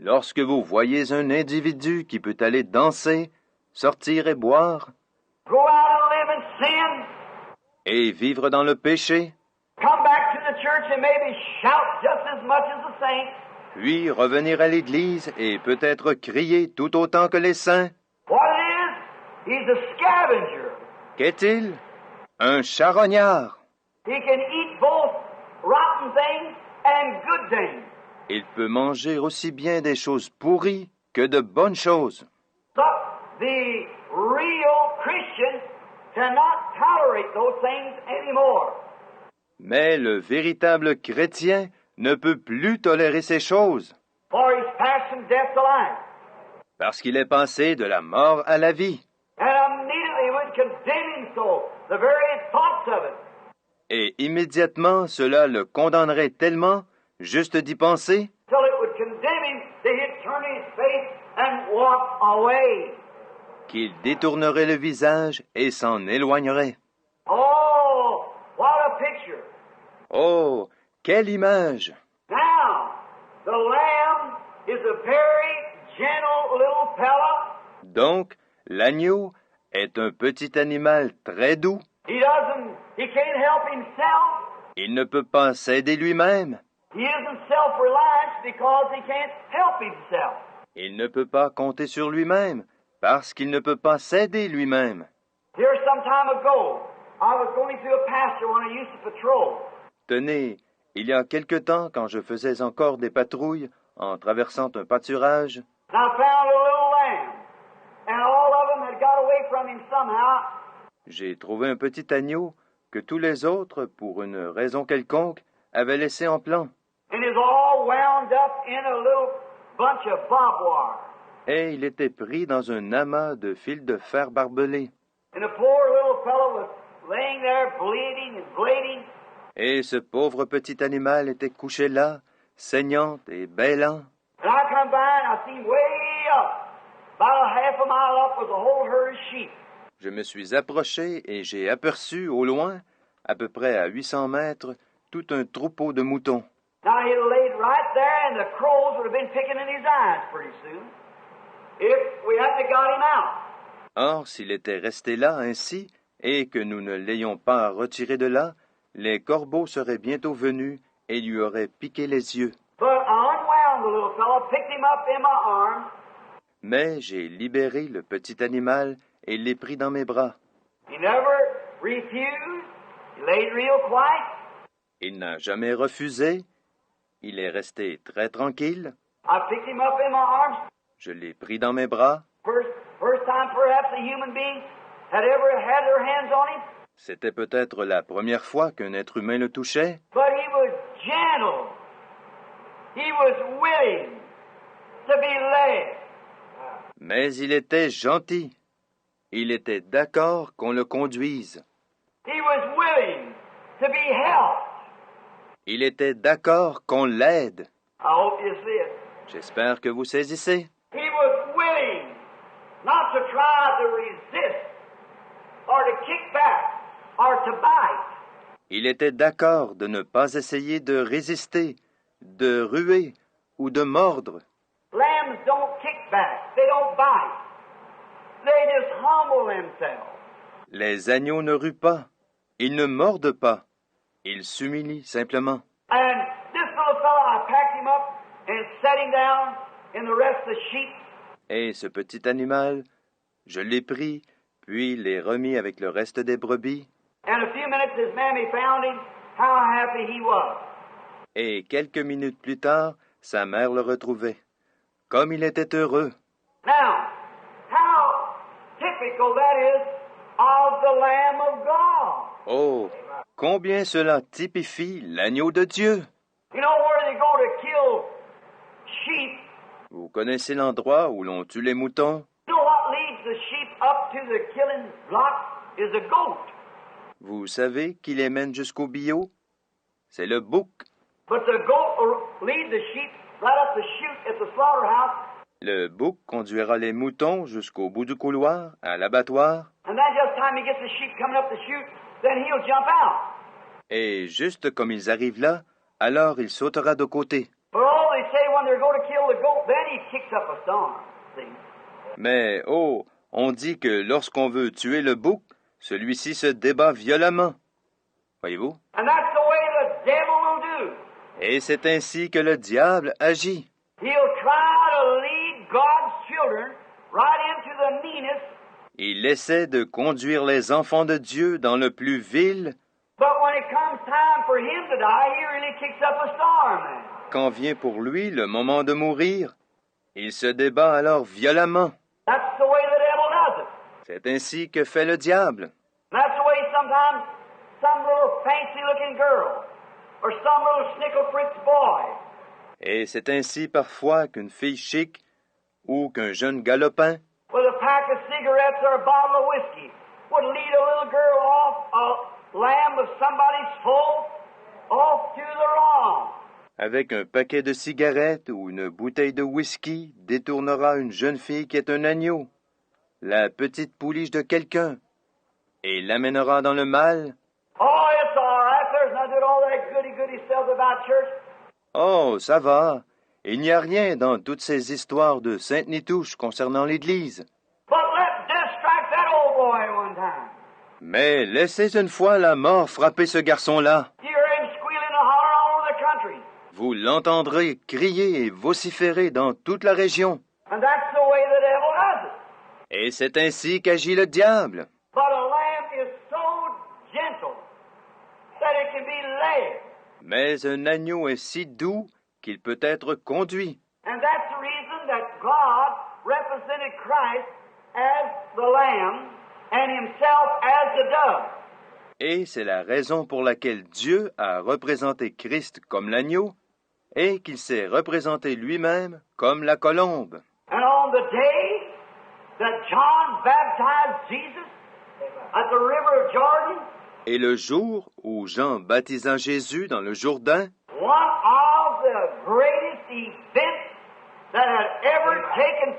Lorsque vous voyez un individu qui peut aller danser, sortir et boire, go out and live in sin, et vivre dans le péché, come back to the church and maybe shout just as much as the saints, puis revenir à l'Église et peut-être crier tout autant que les saints, what it is, he's a scavenger. qu'est-il? Un charognard. He can eat both rotten things and good things. Il peut manger aussi bien des choses pourries que de bonnes choses. But the real Christian cannot tolerate those things anymore. Mais le véritable chrétien ne peut plus tolérer ces choses, For he's passed from death to life. parce qu'il est passé de la mort à la vie. And immediately it would condemn him so, the very thoughts of it. Et immédiatement cela le condamnerait tellement, juste d'y penser, Till it would condemn him that he'd turn his face and walk away. qu'il détournerait le visage et s'en éloignerait. Oh, what a picture. Oh, quelle image! Now, the lamb is a very gentle little fella. Donc, l'agneau est un petit animal très doux. He can't help himself. Il ne peut pas s'aider lui-même. He isn't self-reliant because he can't help himself. Il ne peut pas compter sur lui-même parce qu'il ne peut pas s'aider lui-même. Here some time ago, I was going through a pasture when I used to patrol. Tenez, il y a quelque temps, quand je faisais encore des patrouilles en traversant un pâturage, And I found a little lamb. And all of them had got away from him somehow. j'ai trouvé un petit agneau que tous les autres, pour une raison quelconque, avaient laissé en plan. And is all wound up in a little bunch of barbed wire. Et il était pris dans un amas de fils de fer barbelés. And the poor little fellow was laying there bleeding and bleeding. Et ce pauvre petit animal était couché là, saignant et bêlant. And I come by and I see way up, about a half a mile up, was a whole herd of sheep. Je me suis approché et j'ai aperçu au loin, à peu près à 800 mètres, tout un troupeau de moutons. Now he laid right there, and the crows would have been picking in his eyes pretty soon if we hadn't got him out. Or, s'il était resté là ainsi, et que nous ne l'ayons pas retiré de là, les corbeaux seraient bientôt venus et lui auraient piqué les yeux. But I unwound the little fellow, picked him up in my arms, Mais j'ai libéré le petit animal et l'ai pris dans mes bras. he never refused. He laid real quiet. Il n'a jamais refusé. Il est resté très tranquille. I picked him up in my arms. Je l'ai pris dans mes bras. First time perhaps a human being had ever had their hands on him. C'était peut-être la première fois qu'un être humain le touchait, But he was gentle. He was willing to be led. mais il était gentil. Il était d'accord qu'on le conduise. He was willing to be helped. Il était d'accord qu'on l'aide. I hope you see it. J'espère que vous saisissez. He was willing not to try to resist or to kick back or to bite. Il était d'accord de ne pas essayer de résister, de ruer ou de mordre. Lambs don't kick back. They don't bite. They just humble themselves. Les agneaux ne ruent pas. Ils ne mordent pas. Ils s'humilient simplement. And this little fellow, I packed him up and set him down in the rest of the sheep. Et ce petit animal, je l'ai pris, puis l'ai remis avec le reste des brebis. And a few minutes his mammy found him. How happy he was. Et quelques minutes plus tard, sa mère le retrouvait. Comme il était heureux. Now, how typical that is of the Lamb of God. Oh, combien cela typifie l'agneau de Dieu! You know where they go to kill sheep? Vous connaissez l'endroit où l'on tue les moutons? You know what leads the sheep up to the killing block is a goat. Vous savez qui les mène jusqu'au billot? C'est le bouc. But the goat will lead the sheep right up the chute at the slaughterhouse. Le bouc conduira les moutons jusqu'au bout du couloir, à l'abattoir, And then just time he gets the sheep coming up the chute, then he'll jump out. et juste comme ils arrivent là, alors il sautera de côté. But oh, they say when they're going to kill the goat, then he kicks up a storm. See? Mais, oh, on dit que lorsqu'on veut tuer le bouc, celui-ci se débat violemment. Voyez-vous? And that's the way the devil will do. Et c'est ainsi que le diable agit. He'll try to lead God's children right into the meanest. Il essaie de conduire les enfants de Dieu dans le plus vil. But when it comes time for him to die, he really kicks up a storm, man. Quand vient pour lui le moment de mourir, il se débat alors violemment. That's the way the devil does it. C'est ainsi que fait le diable. That's the way sometimes some little fancy-looking girl or some little snickle-fritz boy Et c'est ainsi parfois qu'une fille chic ou qu'un jeune galopin, with a pack of cigarettes or a bottle of whiskey would lead a little girl off a lamb of somebody's foal off to the wrong. avec un paquet de cigarettes ou une bouteille de whisky, détournera une jeune fille qui est un agneau, la petite pouliche de quelqu'un, et l'amènera dans le mal. Oh, it's all right. There's none of all that goody-goody stuff about church. Oh, ça va. Il n'y a rien dans toutes ces histoires de Sainte-Nitouche concernant l'Église. But let death strike that old boy one time. Mais laissez une fois la mort frapper ce garçon-là. You hear him squealing and hollering all over the country. Vous l'entendrez crier et vociférer dans toute la région. And that's the way the devil does it. Et c'est ainsi qu'agit le diable. But a lamb is so gentle that it can be led. Mais un agneau est si doux qu'il peut être conduit. And that's the reason that God represented Christ as the lamb and himself as the dove. Et c'est la raison pour laquelle Dieu a représenté Christ comme l'agneau et qu'il s'est représenté lui-même comme la colombe. And on the day that John baptized Jesus at the river of Jordan, Et le jour où Jean baptisa Jésus dans le Jourdain, one of the greatest events that had ever taken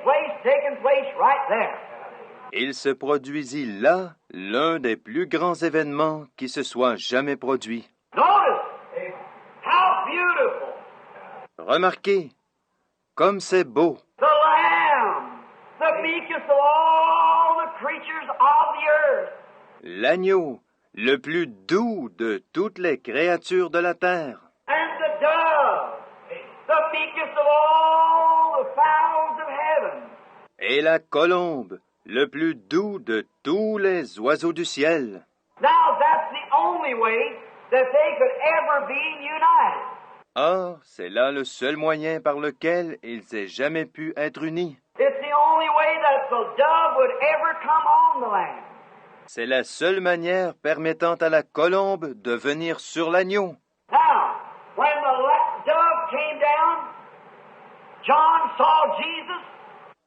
place right there. il se produisit là l'un des plus grands événements qui se soit jamais produit. Notice how beautiful Remarquez, comme c'est beau, the Lamb, the meekest of all the creatures of the earth, l'agneau, le plus doux de toutes les créatures de la terre, and the dove, the meekest of all the fowls of heaven. et la colombe, le plus doux de tous les oiseaux du ciel. Now that's the only way that they could ever be united. Or, c'est là le seul moyen par lequel ils aient jamais pu être unis. It's the only way that the dove would ever come on the lamb. C'est la seule manière permettant à la colombe de venir sur l'agneau. Now, when the dove came down, John saw Jesus,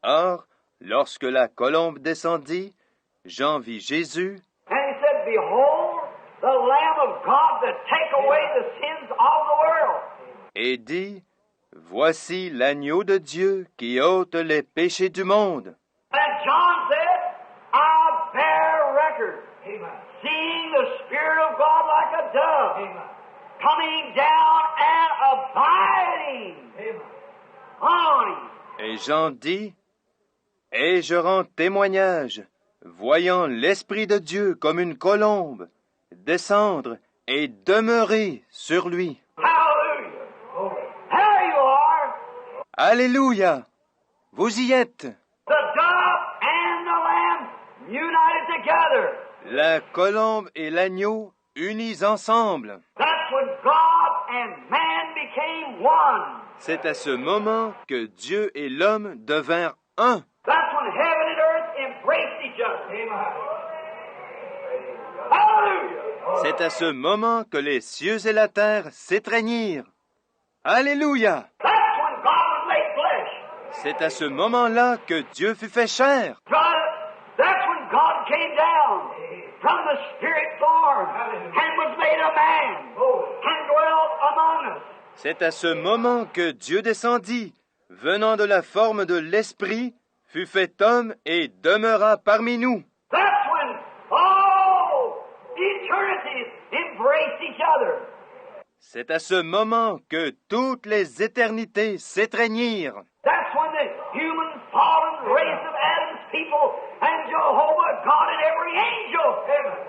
Or, lorsque la colombe descendit, Jean vit Jésus, and he said, "Behold, the Lamb of God that take away the sins of the world." et dit, « Voici l'agneau de Dieu qui ôte les péchés du monde. And John said, "I bear record, seeing the Spirit of God like a dove, coming down and abiding on him." » Et Jean dit, « Et je rends témoignage, voyant l'Esprit de Dieu comme une colombe, descendre et demeurer sur lui. » Hallelujah! There you are, Alléluia! Vous y êtes! the dove and the lamb united together. La colombe et l'agneau unis ensemble. That's when God and man became one. C'est à ce moment que Dieu et l'homme devinrent un. That's when heaven and earth embraced each other. Hallelujah! C'est à ce moment que les cieux et la terre s'étreignirent. Alléluia! That's when God was made flesh. C'est à ce moment-là que Dieu fut fait chair. That's when God came down from the spirit form and was made a man and dwelt among us. C'est à ce moment que Dieu descendit, venant de la forme de l'Esprit, fut fait homme et demeura parmi nous. That's when all eternities embrace each other. C'est à ce moment que toutes les éternités s'étreignirent. That's when the human fallen race of Adam's people and Jehovah God and every angel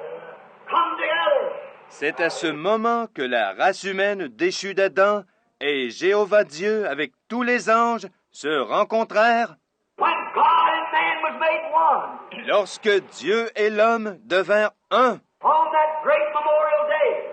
come together. C'est à ce moment que la race humaine déchue d'Adam et Jéhovah Dieu avec tous les anges se rencontrèrent. When God and man was made one. Lorsque Dieu et l'homme devinrent un. On that great memorial day,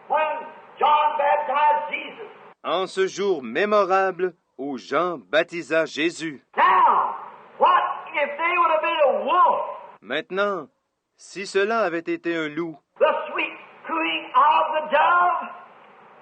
when John baptized Jesus. En ce jour mémorable où Jean baptisa Jésus. Now, what if they would have been a wolf? Maintenant, si cela avait été un loup, The sweet cooing of the dove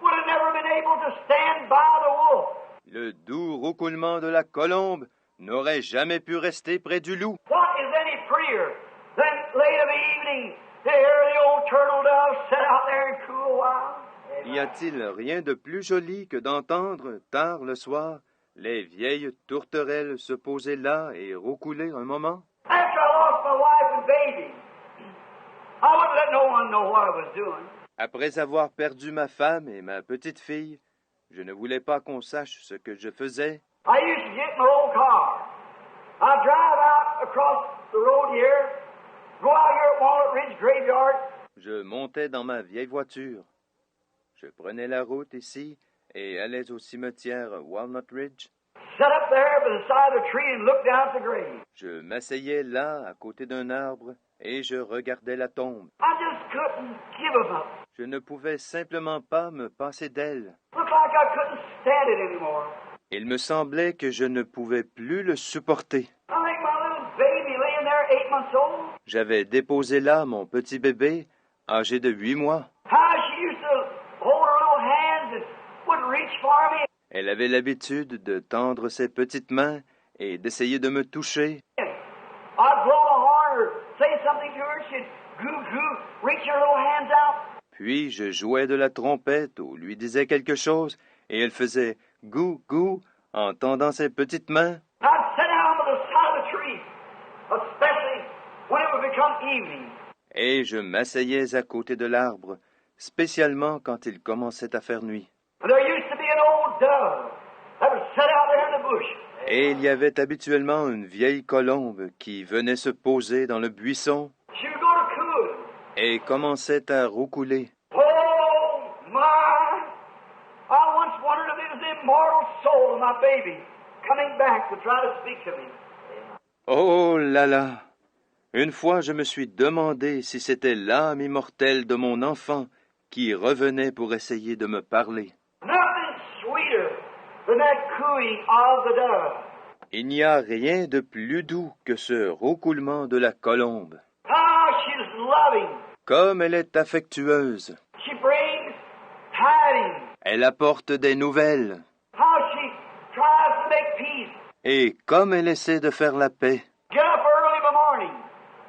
would have never been able to stand by the wolf. le doux roucoulement de la colombe n'aurait jamais pu rester près du loup. What is any prettier than late of the evening to hear the old turtle dove sit out there and coo a while? Y a-t-il rien de plus joli que d'entendre, tard le soir, les vieilles tourterelles se poser là et roucouler un moment? After I lost my wife and baby, I wouldn't let no one know what I was doing. Après avoir perdu ma femme et ma petite fille, je ne voulais pas qu'on sache ce que je faisais. I used to get in my old car. I'd drive out across the road here, go out here at Walnut Ridge Graveyard. Je montais dans ma vieille voiture. Je prenais la route ici et allais au cimetière Walnut Ridge. Sat up there by the side of a tree and looked down at the grave. Je m'asseyais là, à côté d'un arbre, et je regardais la tombe. I just couldn't give them up. Je ne pouvais simplement pas me passer d'elle. Looked like I couldn't stand it anymore. Il me semblait que je ne pouvais plus le supporter. I think my little baby laying there 8 months old. J'avais déposé là mon petit bébé, âgé de 8 mois. How she used to hold her little hands and would reach for me. Elle avait l'habitude de tendre ses petites mains et d'essayer de me toucher. I'd blow the horn or say something to her. She'd goo, reach her little hands out. Puis je jouais de la trompette ou lui disais quelque chose, et elle faisait « gou, gou » en tendant ses petites mains. I'd sit down by the side of the tree, especially when it would become evening. Et je m'asseyais à côté de l'arbre, spécialement quand il commençait à faire nuit. And there used to be an old dove that would sit out there in the bush. Et il y avait habituellement une vieille colombe qui venait se poser dans le buisson She would go to coo. et commençait à roucouler. Oh, my! I once wondered if it was the immortal soul of my baby coming back to try to speak to me. Oh là là! Une fois, je me suis demandé si c'était l'âme immortelle de mon enfant qui revenait pour essayer de me parler. Nothing sweeter than that cooing of the dove. Il n'y a rien de plus doux que ce roucoulement de la colombe. How she's loving. Comme elle est affectueuse. She brings tidings. Elle apporte des nouvelles. How she tries to make peace. Et comme elle essaie de faire la paix. Get up early in the morning.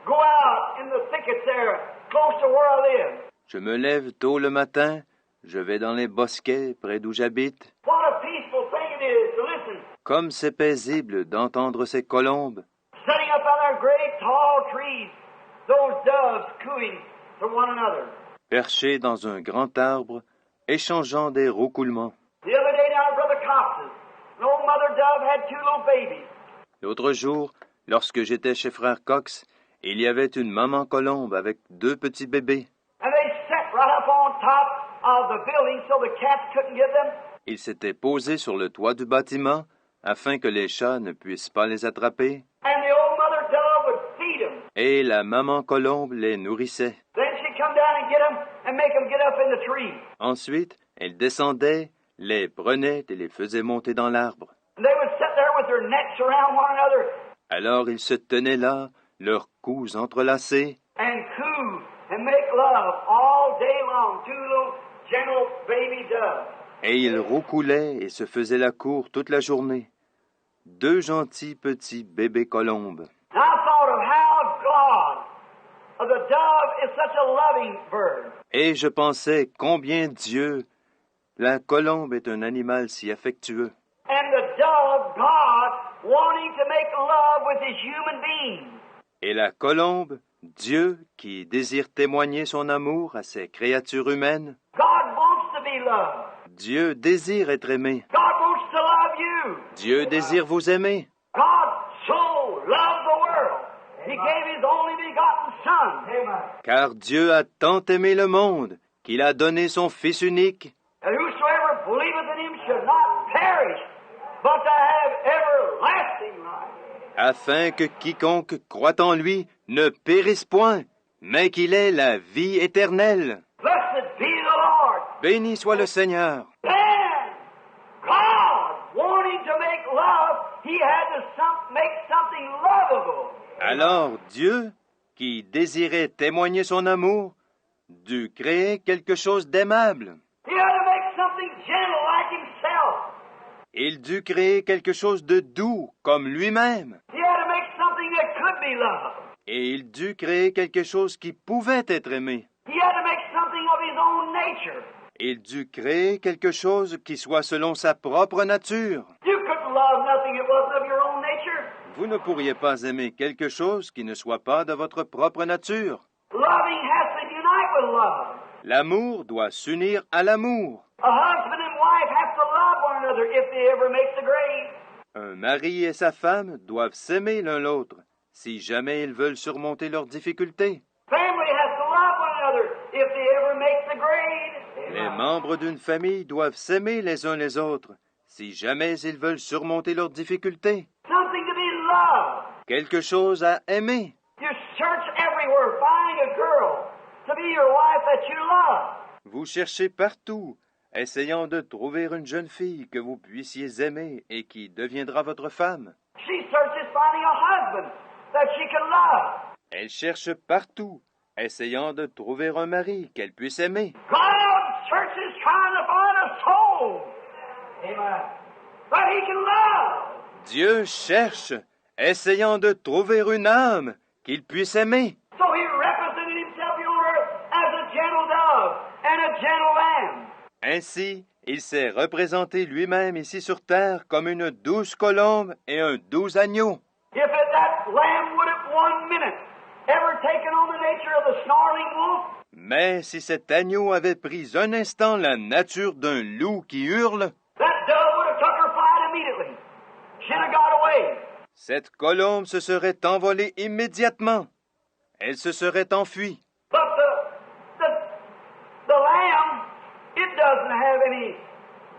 Go out in the thickets there, close to where I live. Je me lève tôt le matin, je vais dans les bosquets près d'où j'habite. What a peaceful thing it is to listen. Comme c'est paisible d'entendre ces colombes. Setting up on their great tall trees, those doves cooing to one another. Perchés dans un grand arbre, échangeant des roucoulements. The other day down at Brother Cox's, an old mother dove had 2 little babies. L'autre jour, lorsque j'étais chez Frère Cox, il y avait une maman colombe avec 2 petits bébés. And they sat right up on top of the building so the cats couldn't get them. Ils s'étaient posés sur le toit du bâtiment afin que les chats ne puissent pas les attraper, And the old mother dove would feed them. et la maman colombe les nourrissait. Then she'd come down and get them and make them get up in the tree. Ensuite, elle descendait, les prenait et les faisait monter dans l'arbre. And they would sit there with their necks around one another Alors ils se tenaient là, leurs cous entrelacés, and coo and make love all day long, two little gentle baby doves. Et ils roucoulaient et se faisaient la cour toute la journée. Deux gentils petits bébés colombes. And I thought of how the dove is such a loving bird. Et je pensais combien Dieu, la colombe est un animal si affectueux. And the dove, God, wanting to make love with his human being. Et la colombe, Dieu qui désire témoigner son amour à ses créatures humaines. God wants to be loved. Dieu désire être aimé. God wants to love you. Dieu désire vous aimer. God so loved the world. He gave his only begotten Son. Car Dieu a tant aimé le monde qu'il a donné son Fils unique, And whosoever believeth in him should not perish, but to have everlasting life. afin que quiconque croit en lui ne périsse point, mais qu'il ait la vie éternelle. Blessed be the Lord. Béni soit le Seigneur. Then, God, wanting to make love, he had to make something lovable. Alors Dieu, qui désirait témoigner son amour, dut créer quelque chose d'aimable. He had to make something gentle like himself. Il dut créer quelque chose de doux comme lui-même. He had to make something that could be loved. Et il dut créer quelque chose qui pouvait être aimé. He had to make something of his own nature. Il dut créer quelque chose qui soit selon sa propre nature. You couldn't love nothing that wasn't of your own nature. Vous ne pourriez pas aimer quelque chose qui ne soit pas de votre propre nature. Loving has to unite with love. L'amour doit s'unir à l'amour. A husband and wife have to love one another if they ever make the grade. Un mari et sa femme doivent s'aimer l'un l'autre si jamais ils veulent surmonter leurs difficultés. Family has to love one another if they ever make the grade. Les membres d'une famille doivent s'aimer les uns les autres si jamais ils veulent surmonter leurs difficultés. Something to be loved. Quelque chose à aimer. You search everywhere, finding a girl to be your wife that you love. Vous cherchez partout, essayant de trouver une jeune fille que vous puissiez aimer et qui deviendra votre femme. She searches finding a husband that she can love. Elle cherche partout, essayant de trouver un mari qu'elle puisse aimer. God searches trying to find a soul. Amen. That he can love. Dieu cherche, essayant de trouver une âme qu'il puisse aimer. So he represented himself here on earth as a gentle dove and a gentle lamb. Ainsi, il s'est représenté lui-même ici sur terre comme une douce colombe et un doux agneau. If that lamb would have 1 minute ever taken on the nature of the snarling wolf, Mais si cet agneau avait pris un instant la nature d'un loup qui hurle, that dove would have took her flight immediately. She'd have got away. cette colombe se serait envolée immédiatement. Elle se serait enfuie. But the lamb, it doesn't have any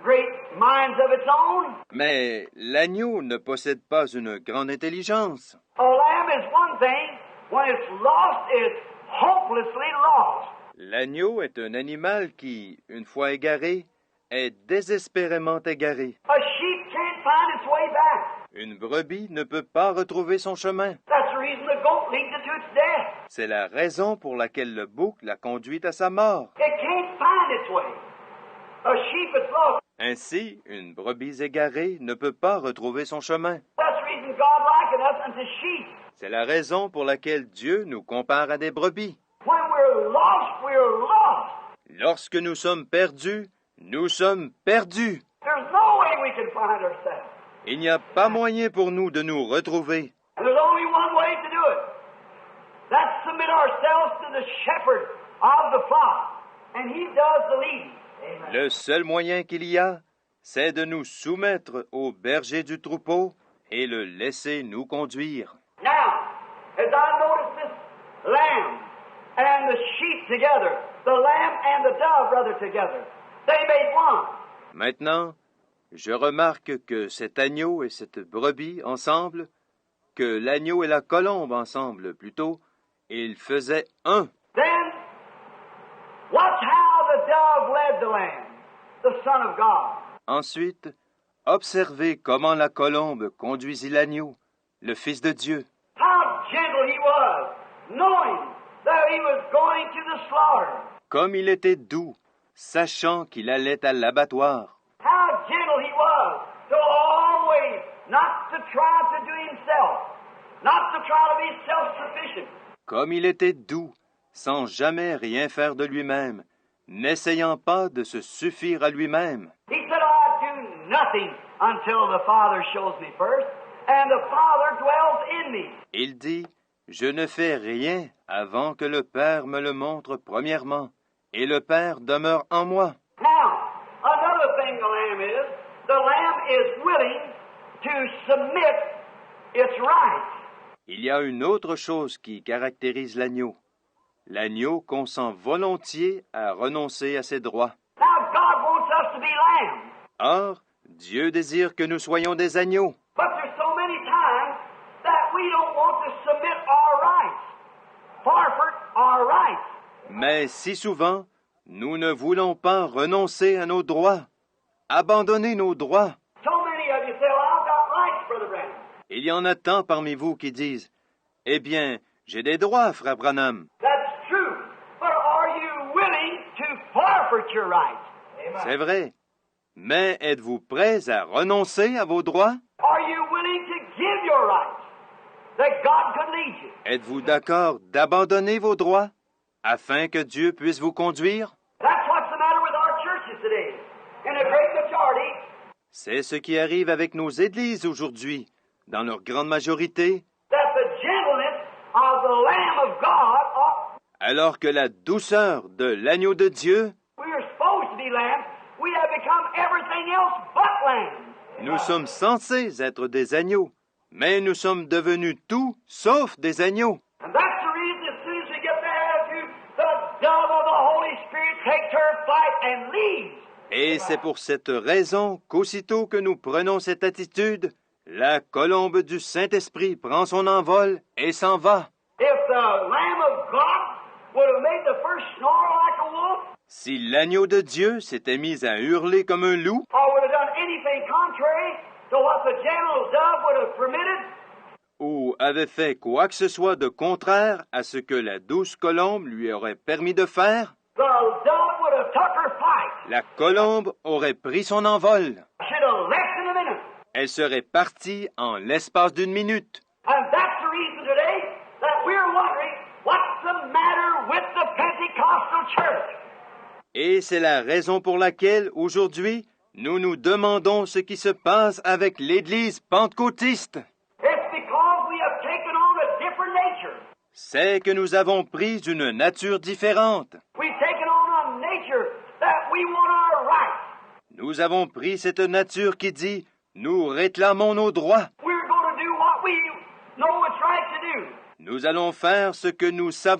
great minds of its own. Mais l'agneau ne possède pas une grande intelligence. A lamb is one thing. When it's lost, it's hopelessly lost. L'agneau est un animal qui, une fois égaré, est désespérément égaré. A sheep can't find its way back. Une brebis ne peut pas retrouver son chemin. That's the reason the goat leads it to its death. C'est la raison pour laquelle le bouc l'a conduite à sa mort. It can't find its way. A sheep is lost. Ainsi, une brebis égarée ne peut pas retrouver son chemin. That's the reason God likened us unto sheep. C'est la raison pour laquelle Dieu nous compare à des brebis. When we're lost, we're lost. Lorsque nous sommes perdus, nous sommes perdus. There's no way we can find ourselves. Il n'y a pas moyen pour nous de nous retrouver. And there's only one way to do it. That's submit ourselves to the shepherd of the flock. And he does the leading. Amen. Le seul moyen qu'il y a, c'est de nous soumettre au berger du troupeau et le laisser nous conduire. Now, as I notice this lamb and the sheep together, the lamb and the dove rather together, they made one. Maintenant, je remarque que cet agneau et cette brebis ensemble, que l'agneau et la colombe ensemble plutôt, ils faisaient un. Then, watch how the dove led the lamb, the Son of God. Ensuite, observez comment la colombe conduisit l'agneau, le Fils de Dieu. How gentle he was, knowing that he was going to the slaughter. Comme il était doux, sachant qu'il allait à l'abattoir. How gentle he was to always not to try to do himself, not to try to be self-sufficient. Comme il était doux, sans jamais rien faire de lui-même, n'essayant pas de se suffire à lui-même. He said, I do nothing until the Father shows me first, and the Father dwells in me. Il dit, je ne fais rien avant que le Père me le montre premièrement, et le Père demeure en moi. Now, another thing the lamb is willing to submit its rights. Il y a une autre chose qui caractérise l'agneau. L'agneau consent volontiers à renoncer à ses droits. Now, God wants us to be lambs. Or, Dieu désire que nous soyons des agneaux. But there's so many times that we don't want to submit our rights, forfeit our rights. Mais si souvent, nous ne voulons pas renoncer à nos droits, abandonner nos droits. So many of you say, well, I've got rights, Brother Branham. Il y en a tant parmi vous qui disent, « Eh bien, j'ai des droits, frère Branham. » That's true. But are you willing to forfeit your rights? C'est vrai. Mais êtes-vous prêts à renoncer à vos droits? Are you willing to give your rights that God could lead you? Êtes-vous d'accord d'abandonner vos droits afin que Dieu puisse vous conduire? That's what's the matter with our churches today. In a great majority, C'est ce qui arrive avec nos églises aujourd'hui, dans leur grande majorité, that the gentleness of the Lamb of God, alors que la douceur de l'agneau de Dieu, we are supposed to be lambs, we have become everything else but lambs. nous sommes censés être des agneaux, mais nous sommes devenus tout sauf des agneaux. And that's the reason as soon as we get that attitude, the dove of the Holy Spirit takes her flight and leaves. Et c'est pour cette raison qu'aussitôt que nous prenons cette attitude, la colombe du Saint-Esprit prend son envol et s'en va. If the Lamb of God would have made the first snore like a wolf, Si l'agneau de Dieu s'était mis à hurler comme un loup, or would have done anything contrary to what the gentle dove would have permitted, ou avait fait quoi que ce soit de contraire à ce que la douce colombe lui aurait permis de faire, the dove would have took her flight. la colombe aurait pris son envol. Should have left in a minute. Elle serait partie en l'espace d'une minute. And that's the reason today that we're wondering what's the matter with the Pentecostal church. Et c'est la raison pour laquelle, aujourd'hui, nous nous demandons ce qui se passe avec l'Église pentecôtiste. It's because we have taken on a different nature. C'est que nous avons pris une nature différente. We've taken on a nature that we want our rights. Nous avons pris cette nature qui dit « Nous réclamons nos droits. We're going to do what we know it's right to do. Nous allons faire ce que nous savons